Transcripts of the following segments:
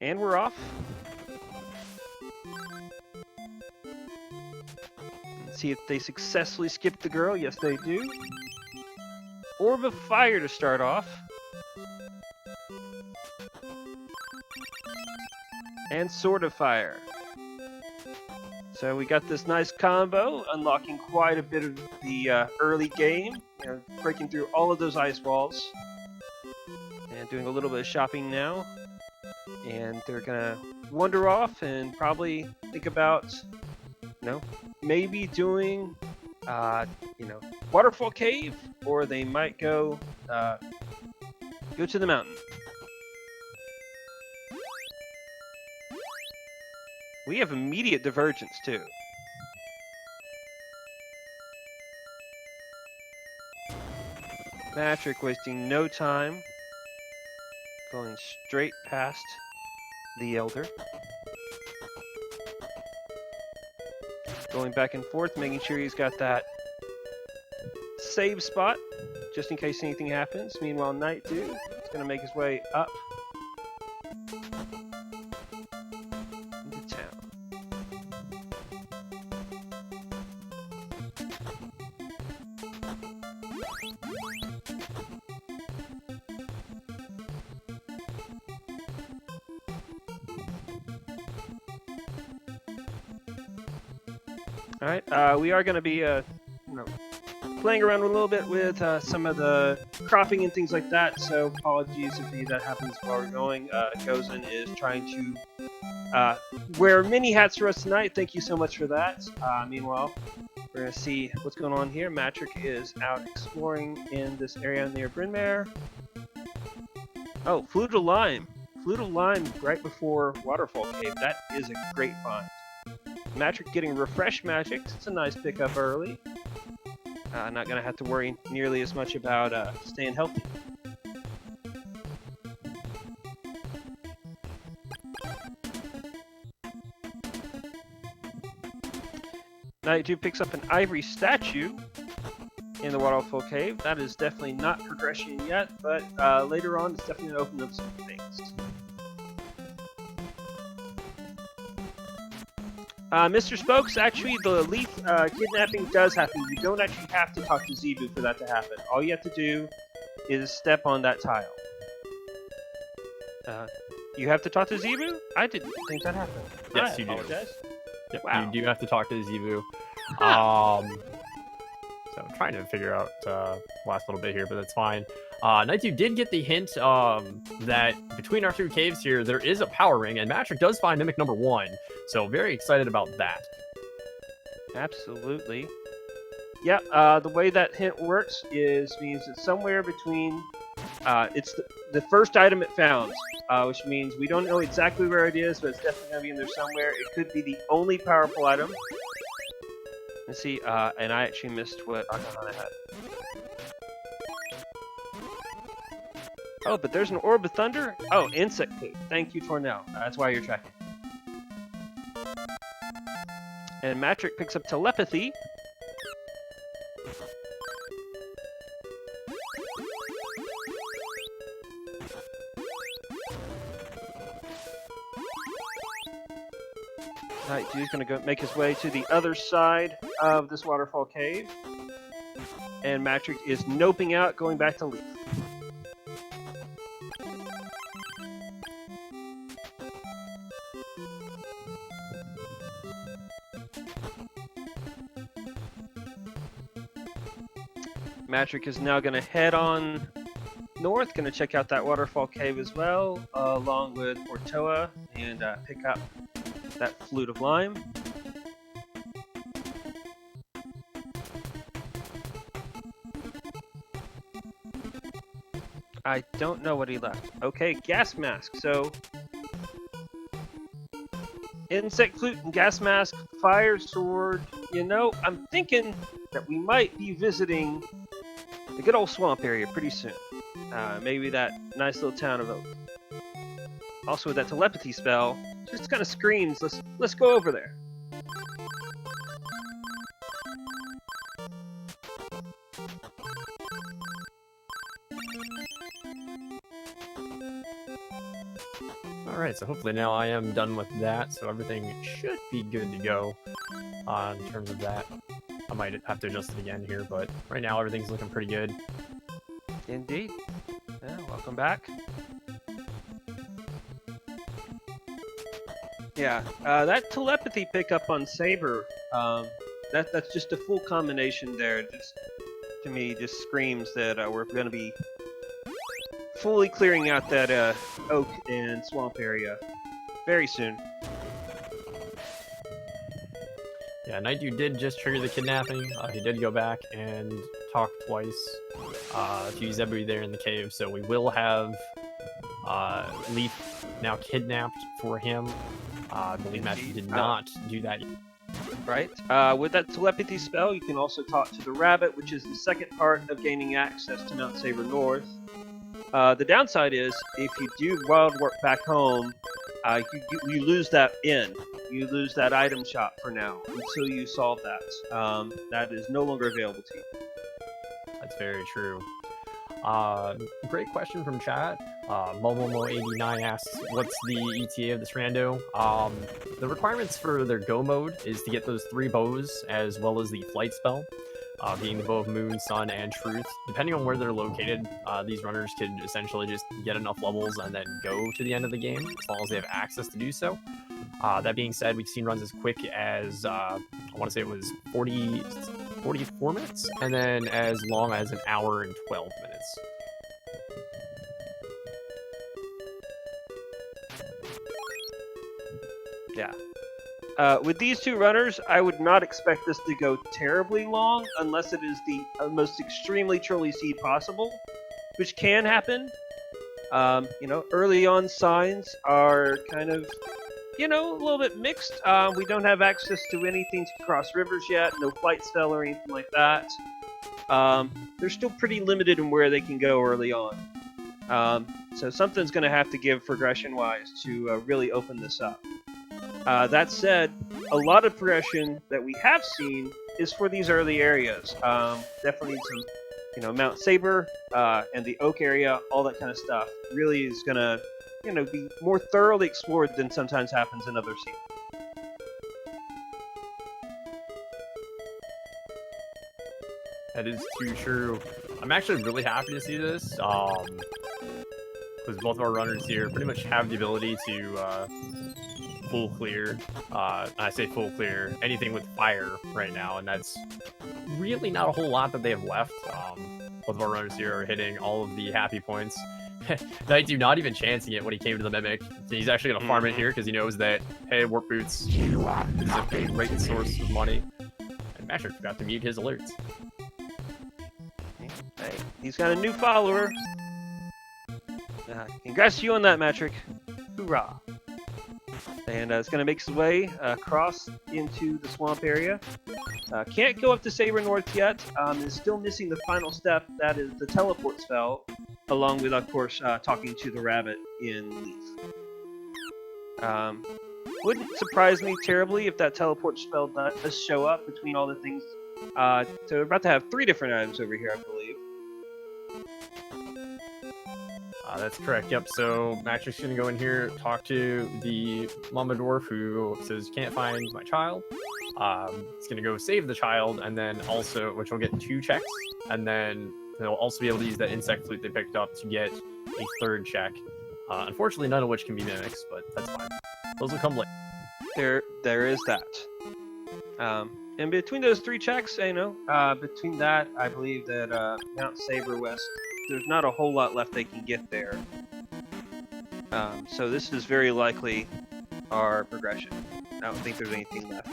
And we're off. Let's see if they successfully skipped the girl. Yes, they do. Orb of Fire to start off. And Sword of Fire. So we got this nice combo, unlocking quite a bit of the early game. Breaking through all of those ice walls. And doing a little bit of shopping now. And they're gonna wander off and probably think about, maybe doing, Waterfall Cave, or they might go to the mountain. We have immediate divergence too. Matrick wasting no time, going straight past the Elder. Going back and forth, making sure he's got that save spot, just in case anything happens. Meanwhile, Nightdew is going to make his way up into town. Alright, we are going to be, playing around a little bit with some of the cropping and things like that, so apologies if that happens while we're going. Gozen is trying to wear many hats for us tonight. Thank you so much for that. Meanwhile, we're going to see what's going on here. Matrick is out exploring in this area near Brynmare. Oh, Flute of Lime. Flute of Lime right before Waterfall Cave. That is a great find. Matrick getting Refresh Magic. It's a nice pickup early. Not going to have to worry nearly as much about staying healthy. Nightdew picks up an ivory statue in the Waterfall Cave. That is definitely not progression yet, but later on it's definitely going to open up some things. Mr. Spokes, actually, the leaf kidnapping does happen. You don't actually have to talk to Zebu for that to happen. All you have to do is step on that tile. You have to talk to Zebu? I didn't think that happened. Yes, you do. Yep, Wow. You do have to talk to Zebu. So I'm trying to figure out last little bit here, but that's fine. Nightdew did get the hint that between our two caves here, there is a power ring, and Matrick does find Mimic number 1. So very excited about that. Absolutely. Yeah, the way that hint works means it's somewhere between, it's the first item it found, which means we don't know exactly where it is, but it's definitely going to be in there somewhere. It could be the only powerful item. Let's see, and I actually missed what Akahana had. Oh, but there's an Orb of Thunder? Oh, Insect Poop. Thank you, Tornell. That's why you're tracking. And Matrick picks up Telepathy. Nightdew's gonna go make his way to the other side of this Waterfall Cave. And Matrick is noping out, going back to Leaf. Matrick is now going to head on north, going to check out that Waterfall Cave as well, along with Ortoa, and pick up that Flute of Lime. I don't know what he left. Okay, Gas Mask, so Insect Flute and Gas Mask, Fire Sword. I'm thinking that we might be visiting the good old swamp area pretty soon. Maybe that nice little town of Oak. Also with that telepathy spell, just kind of screams, let's go over there. Alright, so hopefully now I am done with that, so everything should be good to go in terms of that. I might have to adjust it again here, but right now everything's looking pretty good. Indeed. Yeah, welcome back. Yeah, that telepathy pickup on Saber, that's just a full combination there. Just to me, just screams that we're going to be fully clearing out that oak and swamp area very soon. Yeah, Nightdew did just trigger the kidnapping. He did go back and talk twice to Zebu there in the cave, so we will have Leaf now kidnapped for him. I believe Matthew did not do that yet. Right. With that telepathy spell, you can also talk to the rabbit, which is the second part of gaining access to Mount Saber North. The downside is, if you do wild work back home, you lose that inn. You lose that item shop for now until you solve that. That is no longer available to you. That's very true. Great question from chat. Momomo89 asks, what's the ETA of this rando? The requirements for their go mode is to get those 3 bows as well as the flight spell, being the bow of Moon, Sun, and Truth. Depending on where they're located, these runners could essentially just get enough levels and then go to the end of the game, as long as they have access to do so. That being said, we've seen runs as quick as, I want to say it was 44 minutes, and then as long as an hour and 12 minutes. Yeah. With these 2 runners, I would not expect this to go terribly long, unless it is the most extremely trolly seed possible, which can happen. Early on signs are kind of, a little bit mixed. We don't have access to anything to cross rivers yet, no flight spell or anything like that. They're still pretty limited in where they can go early on. So something's going to have to give progression-wise to really open this up. That said, a lot of progression that we have seen is for these early areas. Definitely some, Mount Saber and the Oak area, all that kind of stuff, really is going to, be more thoroughly explored than sometimes happens in other seasons. That is too true. I'm actually really happy to see this, because both of our runners here pretty much have the ability to full clear. I say full clear, anything with fire right now, and that's really not a whole lot that they have left. Both of our runners here are hitting all of the happy points. Nightdew not even chancing it when he came to the Mimic. He's actually going to farm it here because he knows that, hey, Warp Boots is a great source of money. And Masher forgot to mute his alerts. Hey, he's got a new follower. Congrats to you on that, Metric. Hoorah. And it's going to make his way across into the swamp area. Can't go up to Saber North yet. Is still missing the final step. That is the teleport spell, along with, of course, talking to the rabbit in Leaf. Wouldn't surprise me terribly if that teleport spell does show up between all the things. So we're about to have 3 different items over here, I believe. That's correct, yep. So Matrix gonna go in here, talk to the Mama Dwarf who says, can't find my child. It's gonna go save the child, and then also, which will get 2 checks, and then they'll also be able to use that insect flute they picked up to get a 3rd check. Unfortunately, none of which can be mimics, but that's fine. Those will come later. There is that. And between those 3 checks, between that, I believe that Mount Saber West, there's not a whole lot left they can get there. So this is very likely our progression. I don't think there's anything left.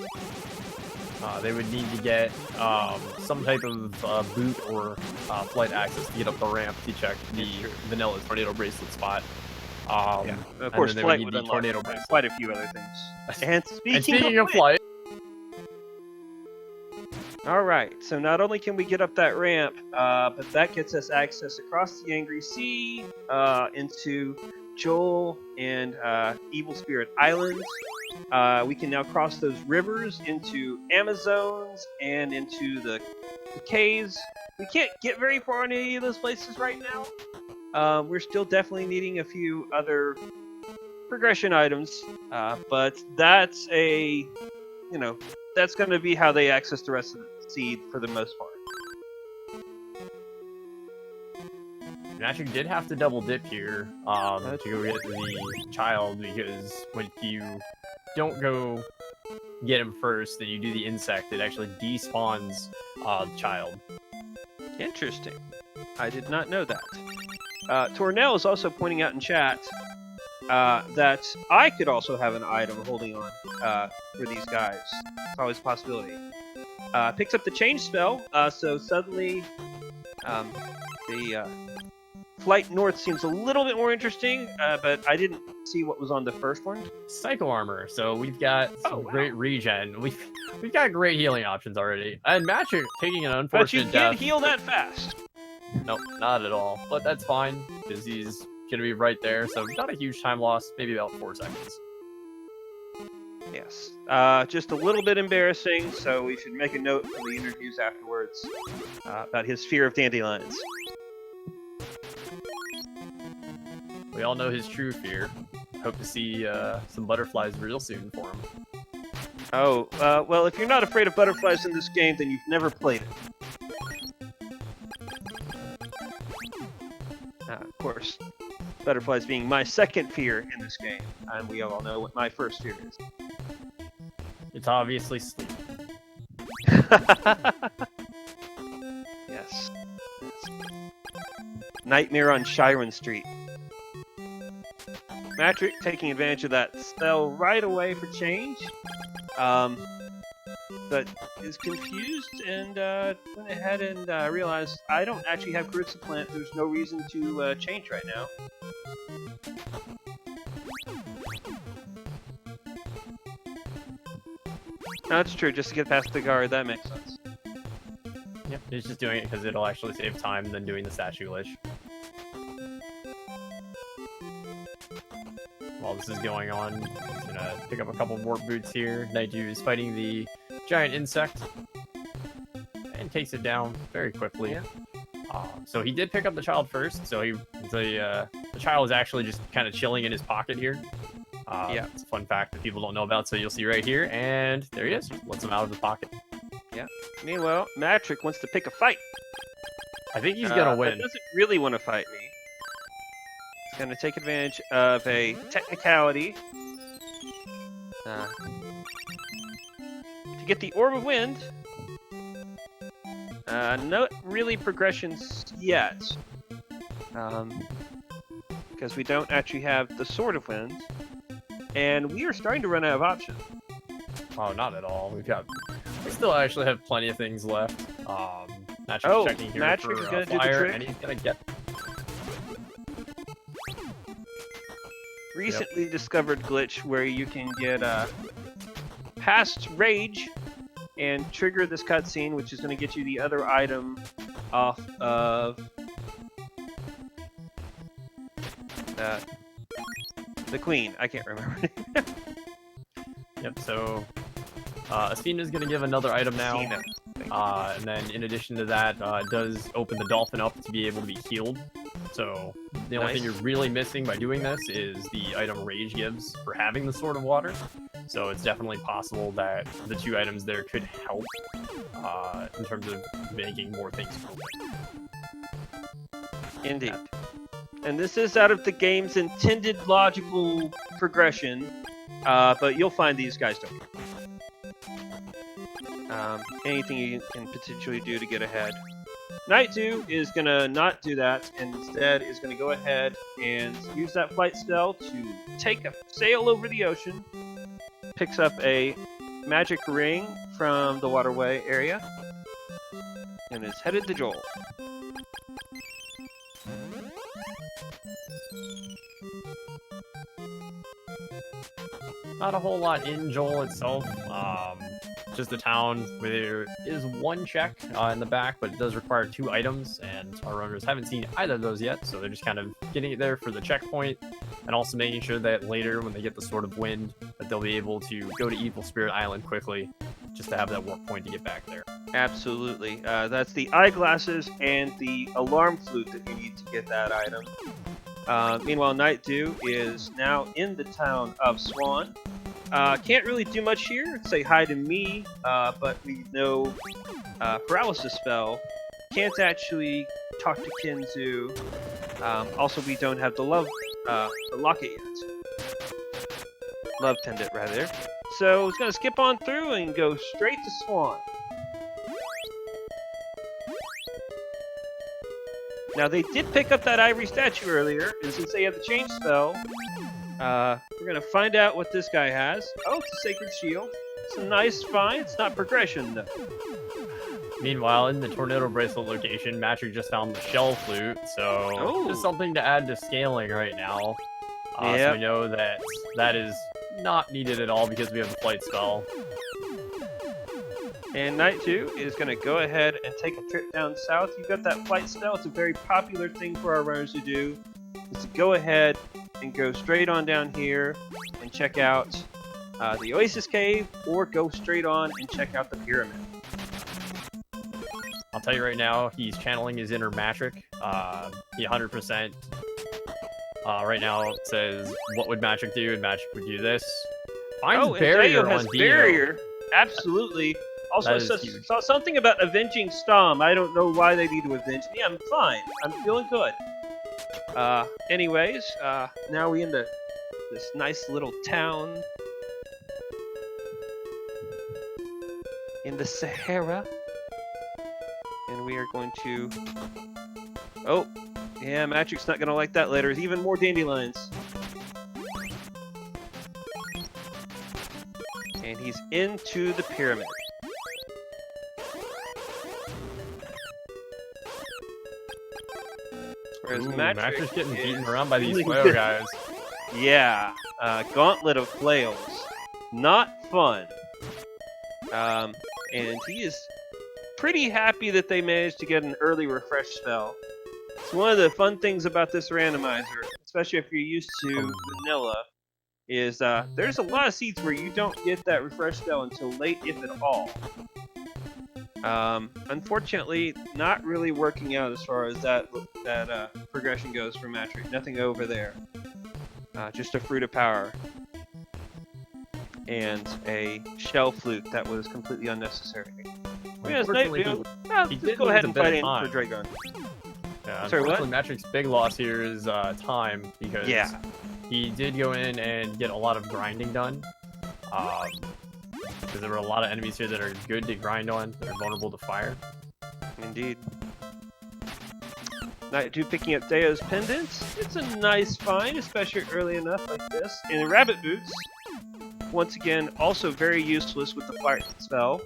They would need to get some type of boot or flight access to get up the ramp to check the vanilla tornado bracelet spot. Yeah, of course, flight would unlock tornado bracelet. Quite a few other things. And speaking of flight. Alright, so not only can we get up that ramp, but that gets us access across the Angry Sea, into Joel and Evil Spirit Islands. We can now cross those rivers into Amazons and into the caves. We can't get very far in any of those places right now. We're still definitely needing a few other progression items, but that's that's going to be how they access the rest of the seed for the most part. You actually did have to double dip here to go get the child, because when you don't go get him first, then you do the insect, it actually despawns the child. Interesting. I did not know that. Tornell is also pointing out in chat that I could also have an item holding on for these guys. It's always a possibility. Picks up the change spell, so suddenly the flight north seems a little bit more interesting, but I didn't see what was on the first one. Psycho armor, so we've got some great regen. We've got great healing options already. And Magic taking an unfortunate But you death. can't heal that fast. Nope, not at all. But that's fine, because he's gonna be right there, so not a huge time loss, maybe about 4 seconds. Yes. Just a little bit embarrassing, so we should make a note for the interviews afterwards about his fear of dandelions. We all know his true fear. Hope to see some butterflies real soon for him. Oh, well, if you're not afraid of butterflies in this game, then you've never played it. Of course, butterflies being my second fear in this game, and we all know what my first fear is. It's obviously sleep. Yes. Nightmare on Chiron Street. Matrick taking advantage of that spell right away for change, but is confused and went ahead and realized I don't actually have Crystalis plant. There's no reason to change right now. No, that's true. Just to get past the guard, that makes sense. Yep, he's just doing it because it'll actually save time than doing the statue glitch. While this is going on, he's gonna pick up a couple warp boots here. Nightdew is fighting the giant insect and takes it down very quickly. Yeah. So he did pick up the child first. So the child is actually just kind of chilling in his pocket here. Yeah, it's a fun fact that people don't know about. So you'll see right here, and there he is. Just lets him out of the pocket. Yeah. Meanwhile, Matrick wants to pick a fight. I think he's gonna win. He doesn't really want to fight me. He's gonna take advantage of a technicality. To get the Orb of Wind. Not really progressions yet. Because we don't actually have the Sword of Wind. And we are starting to run out of options. Oh, not at all. We still actually have plenty of things left. Matrick's checking here Matrick is gonna do the trick. and he's gonna get. Recently discovered glitch where you can get past rage and trigger this cutscene, which is going to get you the other item off of the queen. I can't remember. Yep. So Athena's gonna give another item now. Athena. And then in addition to that, it does open the dolphin up to be able to be healed. So the only thing you're really missing by doing this is the item Rage gives for having the Sword of Water. So it's definitely possible that the 2 items there could help in terms of making more things open. Indeed. And this is out of the game's intended logical progression, but you'll find these guys don't. Anything you can potentially do to get ahead. Nightdew is going to not do that, and instead is going to go ahead and use that flight spell to take a sail over the ocean, picks up a magic ring from the waterway area, and is headed to Joel. Not a whole lot in Joel itself. Just a town where there is 1 check in the back, but it does require 2 items, and our runners haven't seen either of those yet, so they're just kind of getting it there for the checkpoint, and also making sure that later, when they get the Sword of Wind, that they'll be able to go to Evil Spirit Island quickly, just to have that warp point to get back there. Absolutely. That's the eyeglasses and the alarm flute that you need to get that item. Meanwhile, Nightdew is now in the town of Swan. Can't really do much here. Say hi to me, but we know paralysis spell. Can't actually talk to Kinzu. Also, we don't have the locket yet. Love pendant, rather. So it's gonna skip on through and go straight to Swan. Now they did pick up that ivory statue earlier, and since they have the change spell, we're gonna find out what this guy has. Oh, it's a sacred shield. It's a nice find. It's not progression though. Meanwhile, in the tornado bracelet location, Matrick just found the shell flute, so just something to add to scaling right now. So we know that that is not needed at all because we have the flight spell. And Nightdew is going to go ahead and take a trip down south. You've got that flight spell. It's a very popular thing for our runners to do. Is to go ahead and go straight on down here and check out the Oasis Cave, or go straight on and check out the pyramid. I'll tell you right now, he's channeling his inner Matrick. He 100% right now says, what would Matrick do? And Matrick would do this. Finds barrier has on barrier. Absolutely. Also, saw something about avenging Stom. I don't know why they need to avenge me. I'm fine. I'm feeling good. Anyways, now we into this nice little town in the Sahara. And we are going to... Oh, yeah, Matrick's not going to like that later. There's even more dandelions. And he's into the pyramid. Whereas Matrick's getting beaten around by these flail guys. Yeah, gauntlet of flails. Not fun. And he is pretty happy that they managed to get an early refresh spell. It's one of the fun things about this randomizer, especially if you're used to vanilla, is there's a lot of seats where you don't get that refresh spell until late, if at all. Unfortunately, not really working out as far as that progression goes for Matrick. Nothing over there. Just a fruit of power. And a shell flute that was completely unnecessary. Yes, Nightdew. Let's go ahead and fight in for Dragon. Yeah, unfortunately, Matrick's big loss here is time, because he did go in and get a lot of grinding done. Because there were a lot of enemies here that are good to grind on, that are vulnerable to fire. Indeed. Nightdew picking up Deo's pendants. It's a nice find, especially early enough like this. And rabbit boots, once again, also very useless with the fire spell.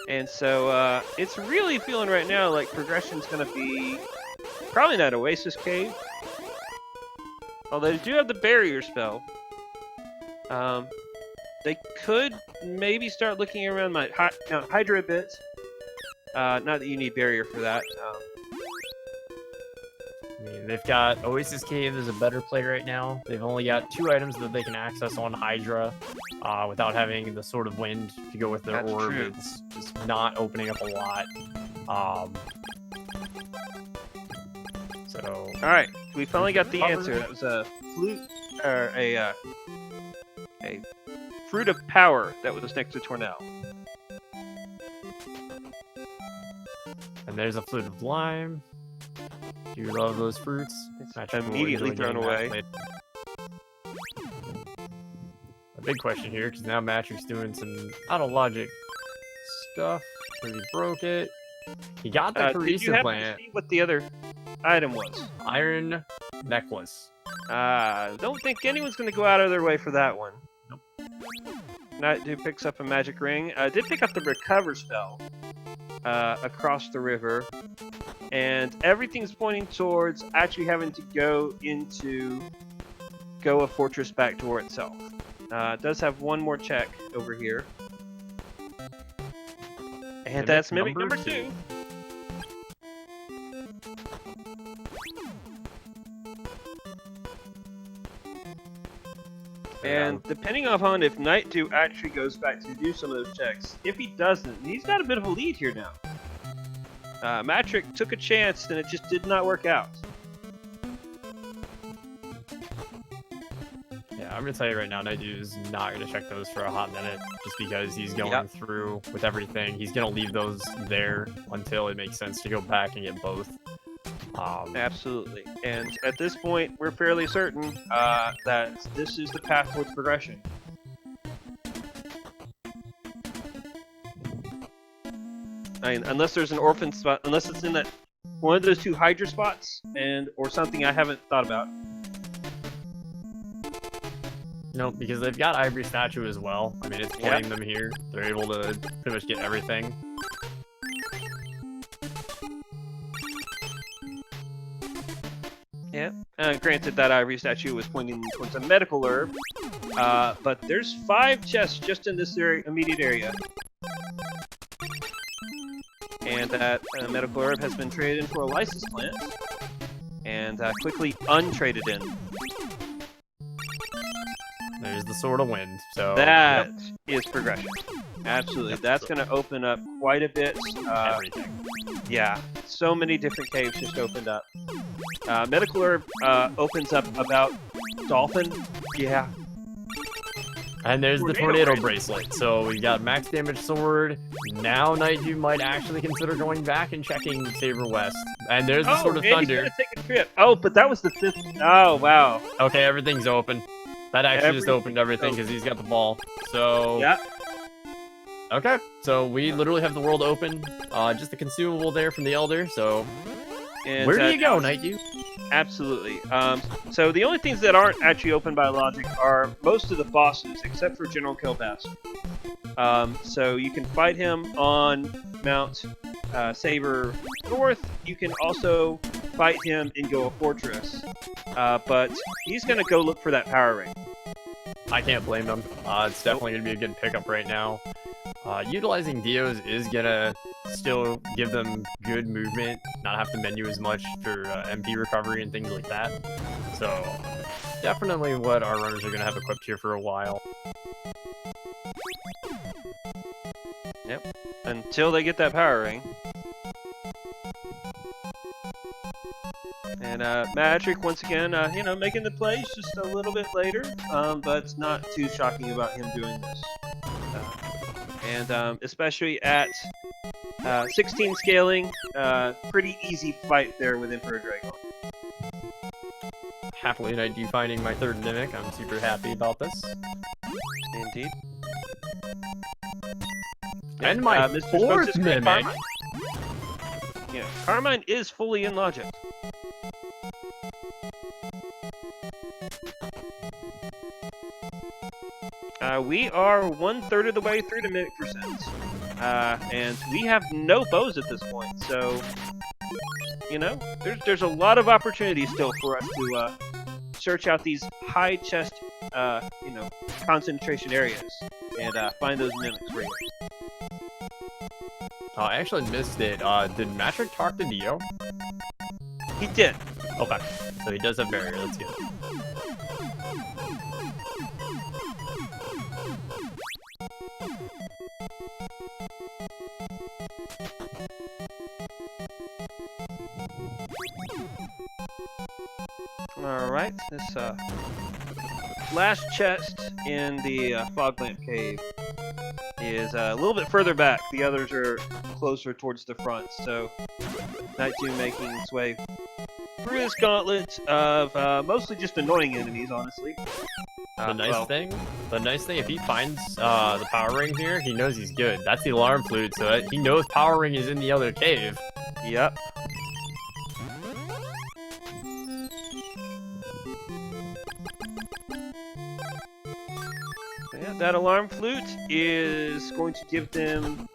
And so it's really feeling right now like progression's going to be probably not Oasis Cave. Although they do have the barrier spell. They could maybe start looking around Mount Hydra a bit. Not that you need barrier for that. I mean, they've got Oasis Cave is a better play right now. They've only got 2 items that they can access on Hydra without having the Sword of Wind to go with their orb. True. It's just not opening up a lot. Alright, we finally got the answer. That was a flute, or a fruit of power that was next to Tornell. And there's a flute of lime. Do you love those fruits? It's immediately thrown away. A big question here, because now Matrick's doing some out-of-logic stuff. Where he broke it. He got the Crystalis plant. See what the other item was? Iron necklace. Don't think anyone's going to go out of their way for that one. Nope. Nightdew picks up a magic ring. Did pick up the recover spell across the river. And everything's pointing towards actually having to go a fortress back to itself. It does have one more check over here. And that's Mimic number 2. And depending upon if Nightdew actually goes back to do some of those checks, if he doesn't, he's got a bit of a lead here now. Matrick took a chance, and it just did not work out. Yeah, I'm gonna tell you right now, Nightdew is not gonna check those for a hot minute, just because he's going through with everything. He's gonna leave those there until it makes sense to go back and get both. Absolutely. And at this point, we're fairly certain that this is the path towards progression. I mean, unless there's an orphan spot, unless it's in that one of those two Hydra spots, or something I haven't thought about. No, because they've got Ivory Statue as well. I mean, it's playing them here. They're able to pretty much get everything. Yeah. Granted, that Ivory Statue was pointing towards a medical herb, but there's 5 chests just in this immediate area. And that medical herb has been traded in for a lysis plant, and quickly untraded in. There's the Sword of Wind, so... That is progression. Absolutely. That's going to open up quite a bit. Everything. Yeah. So many different caves just opened up. Medical herb opens up about Dolphin. Yeah. And there's the Tornado Bracelet. So we got max damage sword. Now Nightdew might actually consider going back and checking Saber West. And there's the Sword of Thunder. He's gonna take a trip. Oh, but that was the 5th. Oh, wow. Okay, everything's open. That actually just opened everything because he's got the ball. So... Yeah. Okay, so we literally have the world open. Just the consumable there from the Elder, so... And, where do you go, Nightdew? Absolutely. So the only things that aren't actually open by logic are most of the bosses, except for General Kilbass. So you can fight him on Mount Saber North. You can also fight him in Goa Fortress. But he's going to go look for that power ring. I can't blame him. It's definitely going to be a good pickup right now. Utilizing Dios is going to still give them good movement, not have to menu as much for MP recovery and things like that. So, definitely what our runners are going to have equipped here for a while. Yep. Until they get that power ring. And Matrick, once again, you know, making the plays just a little bit later, but it's not too shocking about him doing this. And especially at 16 scaling, pretty easy fight there with Emperor Dragon. Happily, Nightdew finding my 3rd Mimic. I'm super happy about this. Indeed. And my 4th Mimic. Carmine. Yeah, Carmine is fully in logic. We are 1/3 of the way through the Mimic percent. And we have no bows at this point, so you know, there's a lot of opportunity still for us to search out these high chest, you know, concentration areas and find those mimics rare. Oh, I actually missed it. Did Matrick talk to Dio? He did. Okay, so he does have barrier. That's good. Alright, this last chest in the Fog Lamp Cave is a little bit further back. The others are closer towards the front, so Nightdew making its way through this gauntlet of mostly just annoying enemies, honestly. The nice thing, if he finds the power ring here, he knows he's good. That's the alarm flute, so he knows power ring is in the other cave. Yep. Yeah, that alarm flute is going to give them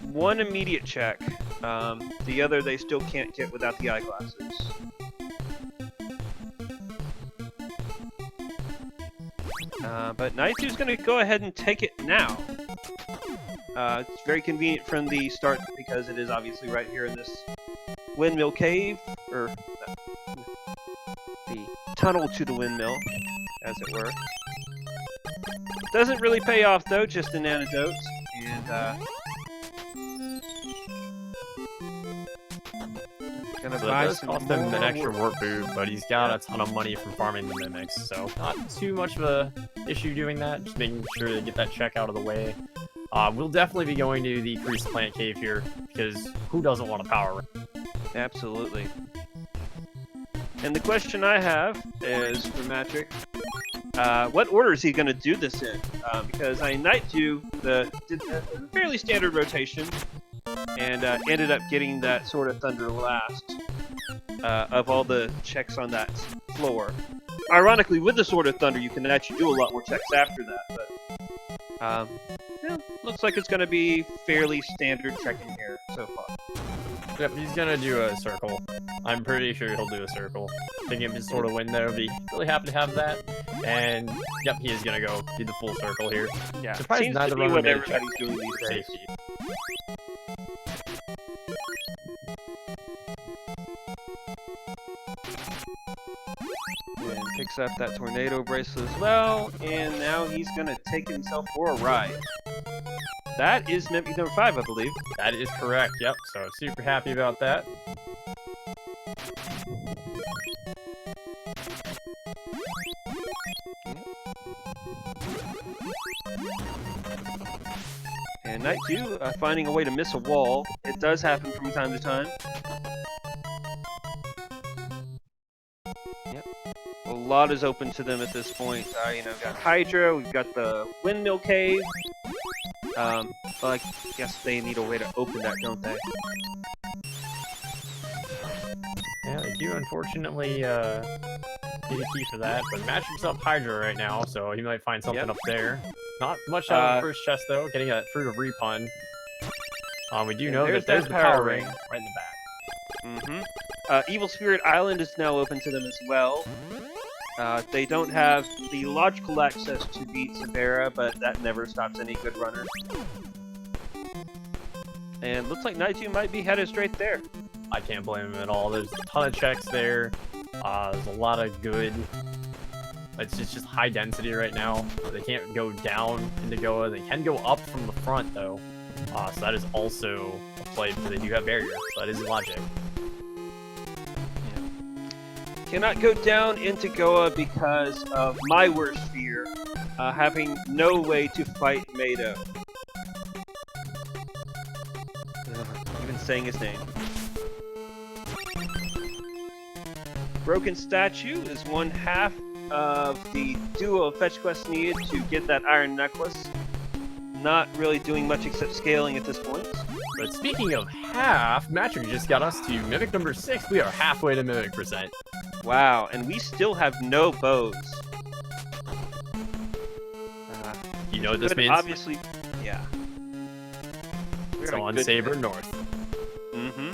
1 immediate check. The other they still can't get without the eyeglasses. But Nightdew's going to go ahead and take it now. It's very convenient from the start because it is obviously right here in this windmill cave, or the tunnel to the windmill, as it were. Doesn't really pay off though, just an antidote, and Gonna So buy it does some cost him an more extra warp. warp boot, but he's got a ton of money from farming the mimics, so not too much of a issue doing that. Just making sure to get that check out of the way. We'll definitely be going to the Crystalis plant cave here, because who doesn't want a power ring? Absolutely. And the question I have is for Matrick, what order is he going to do this in? Because Nightdew did a fairly standard rotation and ended up getting that Sword of Thunder last of all the checks on that floor. Ironically, with the Sword of Thunder, you can actually do a lot more checks after that, but yeah, looks like it's going to be fairly standard trekking here so far. Yep, he's gonna do a circle. I'm pretty sure he'll do a circle. Thinking of his sort of win there, be really happy to have that. And yep, he is gonna go do the full circle here. Yeah, Surprised seems neither to be runner what made a check everybody's doing these days. safety. And picks up that tornado bracelet as well, and now he's gonna take himself for a ride. That is Mimic number 5, I believe. That is correct, yep, so super happy about that. And Nightdew finding a way to miss a wall. It does happen from time to time. Yep. A lot is open to them at this point. You know, we've got Hydra, we've got the Windmill Cave. But I guess they need a way to open that, don't they? Yeah, they do unfortunately need a key for that, but Matrick's up Hydra right now, so he might find something up there. Not much out of the first chest though, getting that Fruit of Repun. We do know that there's the power ring right in the back. Mm-hmm. Evil Spirit Island is now open to them as well. They don't have the logical access to beat Severa, but that never stops any good runner. And looks like Nightdew might be headed straight there. I can't blame him at all. There's a ton of checks there. There's a lot of good. It's just high density right now. They can't go down into Goa. They can go up from the front though. So that is also a play because they do have barrier. So that is logic. Cannot go down into Goa because of my worst fear, having no way to fight Mado. Even saying his name. Broken Statue is one half of the duo of fetch quests needed to get that iron necklace. Not really doing much except scaling at this point. But speaking of half, Matrick just got us to Mimic number 6. We are halfway to Mimic percent. Wow, and we still have no bows. You know what this means? Obviously, yeah. It's on Saber North. Mm-hmm.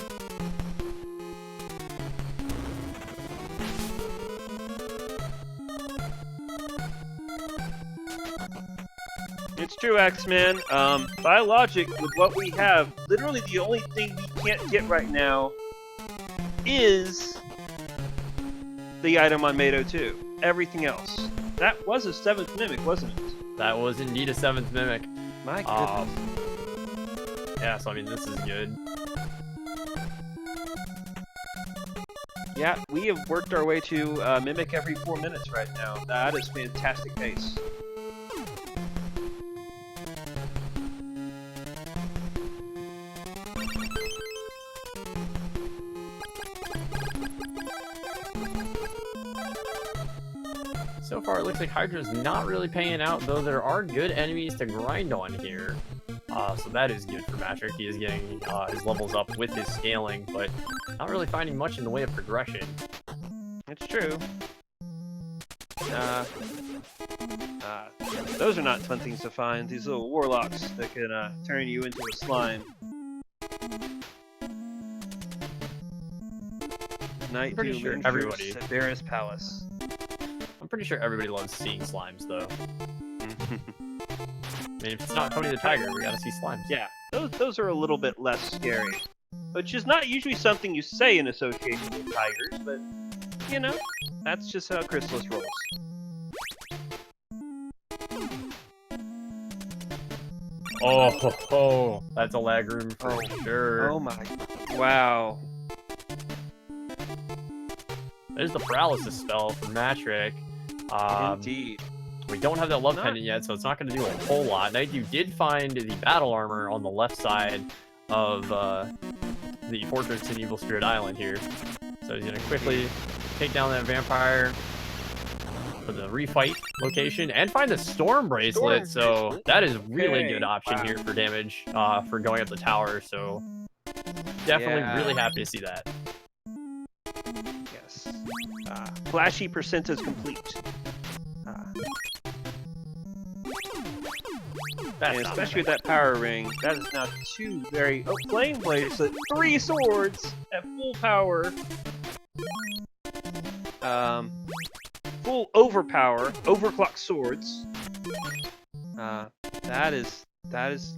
It's true, X-Man. By logic, with what we have, literally the only thing we can't get right now is the item on Mado 2. Everything else. That was a 7th Mimic, wasn't it? That was indeed a 7th Mimic. My goodness. Yeah, so I mean, this is good. Yeah, we have worked our way to Mimic every 4 minutes right now. That is fantastic pace. So far, it looks like Hydra's not really paying out, though there are good enemies to grind on here. So that is good for Matrick. He is getting his levels up with his scaling, but not really finding much in the way of progression. It's true. Those are not fun things to find. These little warlocks that can turn you into a slime. Pretty sure everybody. Severa's Palace. I'm pretty sure everybody loves seeing slimes, though. I mean, if it's not Tony the Tiger, we gotta see slimes. Yeah, those are a little bit less scary. Which is not usually something you say in association with tigers, but, you know, that's just how Crystalis rolls. Oh, that's a lag room for sure. Oh my, wow. There's the paralysis spell from Matrick. Indeed. We don't have that love pendant yet, so it's not going to do a whole lot. Nightdew did find the battle armor on the left side of the fortress in Evil Spirit Island here. So he's going to quickly take down that vampire for the refight location and find the storm bracelet. So that is really good option here for damage for going up the tower. So definitely really happy to see that. Yes. Flashy percent is complete. And especially with that power ring, that is now 2 very... Oh, flame bracelet, 3 swords at full power. Full overpower, overclock swords. That is,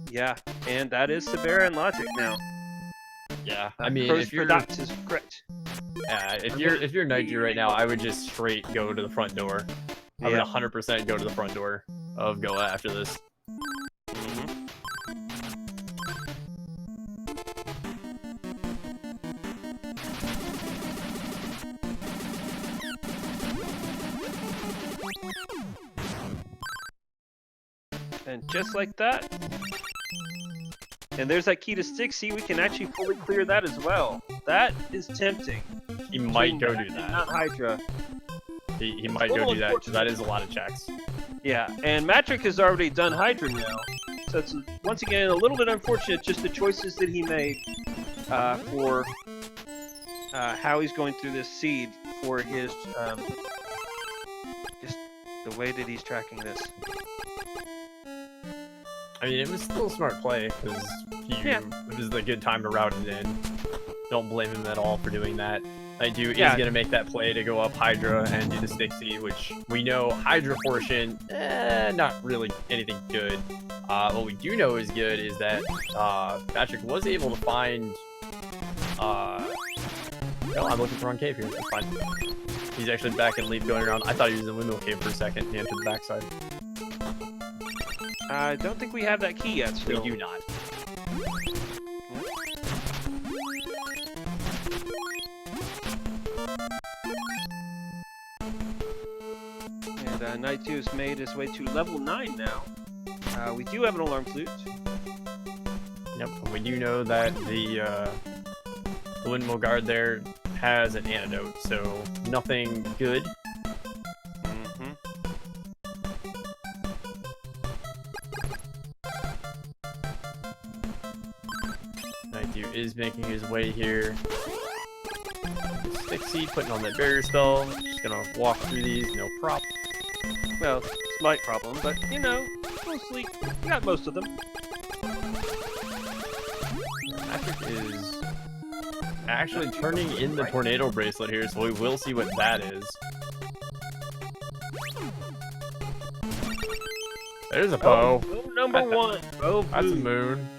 yeah. And that is Severa and Logic now. Yeah, I mean, if you're... is correct. Yeah, if you're Nightdew right now, I would just straight go to the front door. I would 100% go to the front door of Goa after this. And just like that. And there's that key to Stixie. We can actually fully clear that as well. That is tempting. He might go do that. Not Hydra. He might go do that, because that is a lot of checks. Yeah, and Matrick has already done Hydra now. So it's, once again, a little bit unfortunate, just the choices that he made for how he's going through this seed for his, just the way that he's tracking this. I mean, it was still a smart play, because it was a good time to route it in. Don't blame him at all for doing that. Nightdew is going to make that play to go up Hydra and do the Stixie, which we know Hydra portion, not really anything good. What we do know is good is that Patrick was able to find... no, I'm looking for wrong cave here. That's fine. He's actually back in Leaf going around. I thought he was in the Windmill Cave for a second. He entered the backside. I don't think we have that key yet, still. We do not. And Nightdew's made his way to level 9 now. We do have an alarm flute. Yep, and we do know that the Windmill Guard there has an antidote, so nothing good. Nightdew is making his way here. Stixie putting on that barrier spell. Just gonna walk through these, no prop. Well, slight problem, but you know, mostly we got most of them. Patrick is actually turning in the tornado bracelet here, so we will see what that is. There's a bow. Oh, number 1. Oh, that's a moon.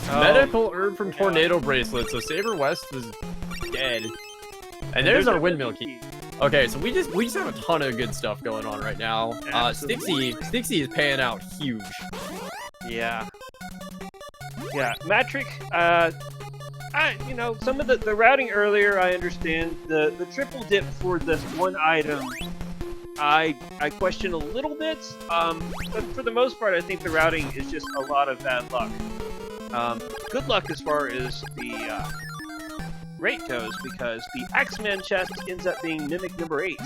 Medical herb from tornado bracelet. So Saber West was dead. And there's our windmill key. Okay, so we just have a ton of good stuff going on right now. Stixie is paying out huge. Yeah. Yeah, Matrick, you know, some of the routing earlier, I understand. The triple dip for this one item, I question a little bit. But for the most part, I think the routing is just a lot of bad luck. Good luck as far as the rate goes, because the X-Men chest ends up being Mimic number 8.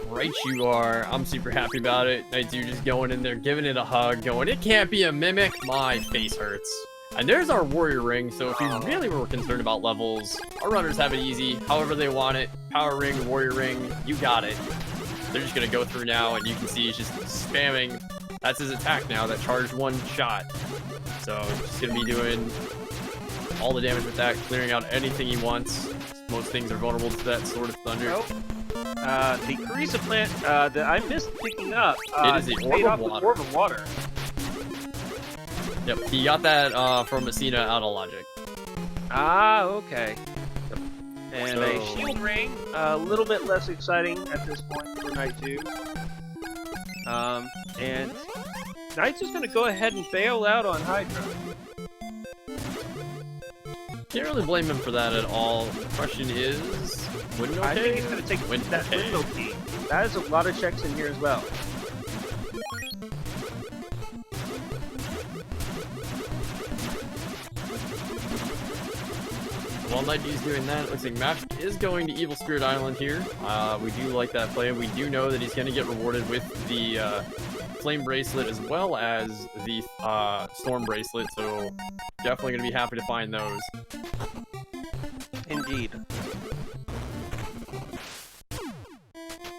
Right you are. I'm super happy about it. Nightdew just going in there, giving it a hug, going, it can't be a Mimic. My face hurts. And there's our Warrior Ring, so if you really were concerned about levels, our runners have it easy, however they want it. Power Ring, Warrior Ring, you got it. They're just going to go through now, and you can see he's just spamming. That's his attack now, that charged one shot. So just going to be doing all the damage with that, clearing out anything he wants. Most things are vulnerable to that Sword of Thunder. Nope. The Carissa plant that I missed picking up. It is the Orb of Water. Yep, he got that from Messina out of Logic. Ah, okay. And so, a shield ring, a little bit less exciting at this point for Nightdew. And Knight's just going to go ahead and bail out on Hydra. Can't really blame him for that at all. The question is, windmill I key? think he's going to take that windmill key. That is a lot of checks in here as well. While Nightdew's doing that, it looks like Magic is going to Evil Spirit Island here. We do like that play. We do know that he's going to get rewarded with the Flame Bracelet as well as the Storm Bracelet, so definitely going to be happy to find those. Indeed.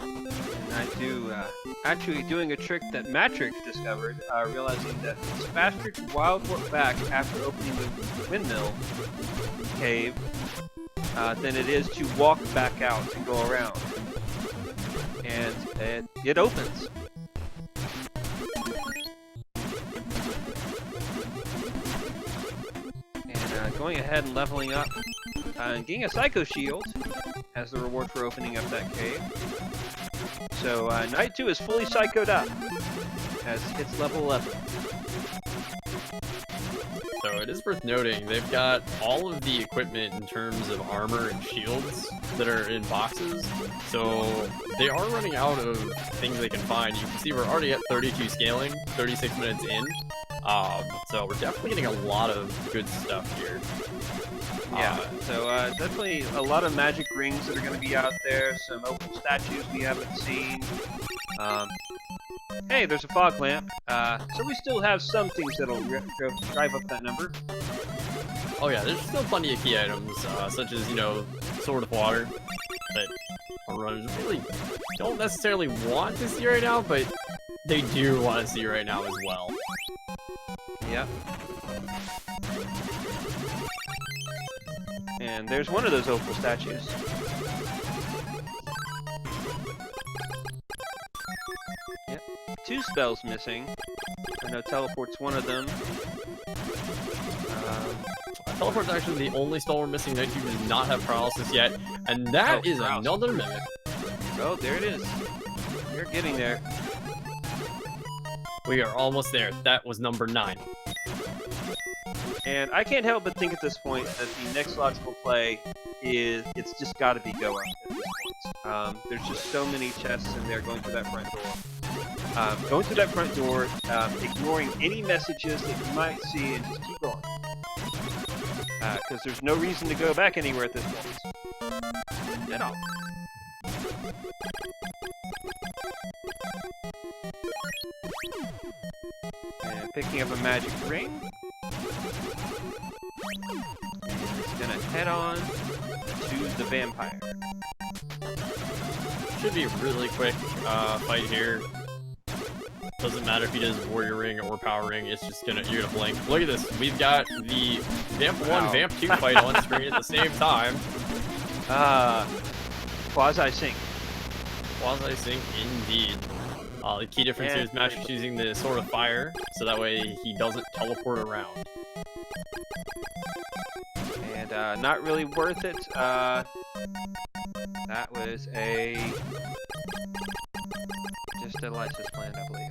And I do actually doing a trick that Matrix discovered, realizing that it's faster to wild warp back after opening the windmill cave than it is to walk back out and go around. And it opens. And going ahead and leveling up and getting a Psycho Shield as the reward for opening up that cave. So Nightdew is fully psychoed up as hits level 11. So it is worth noting, they've got all of the equipment in terms of armor and shields that are in boxes. So they are running out of things they can find. You can see we're already at 32 scaling, 36 minutes in. So we're definitely getting a lot of good stuff here. Yeah, so definitely a lot of magic rings that are going to be out there, some opal statues we haven't seen. Hey, there's a fog lamp. So we still have some things that'll drive up that number. Oh yeah, there's still plenty of key items, such as, you know, Sword of Water, that our runners really don't necessarily want to see right now, but they do want to see right now as well. Yep. And there's one of those opal statues. Yep. 2 spells missing. I know teleport's one of them. Teleport's actually the only spell we're missing. Nightdew does not have paralysis yet, and that is another mimic. Oh, there it is. You're getting there. We are almost there. That was number 9. And I can't help but think at this point that the next logical play is it's just got to be go up at this point. There's just so many chests in there going through that front door. Going through that front door, ignoring any messages that you might see, and just keep going. Because there's no reason to go back anywhere at this point. At all. And picking up a magic ring. And it's gonna head on to the vampire. Should be a really quick fight here. Doesn't matter if he does Warrior Ring or Power Ring, it's just you're gonna blink. Look at this, we've got the Vamp 1, Vamp 2 fight on screen at the same time. Quasi-sync. Quasi-sync indeed. The key difference here is Master's using the Sword of Fire, so that way he doesn't teleport around. And not really worth it. That was just a license plan, I believe.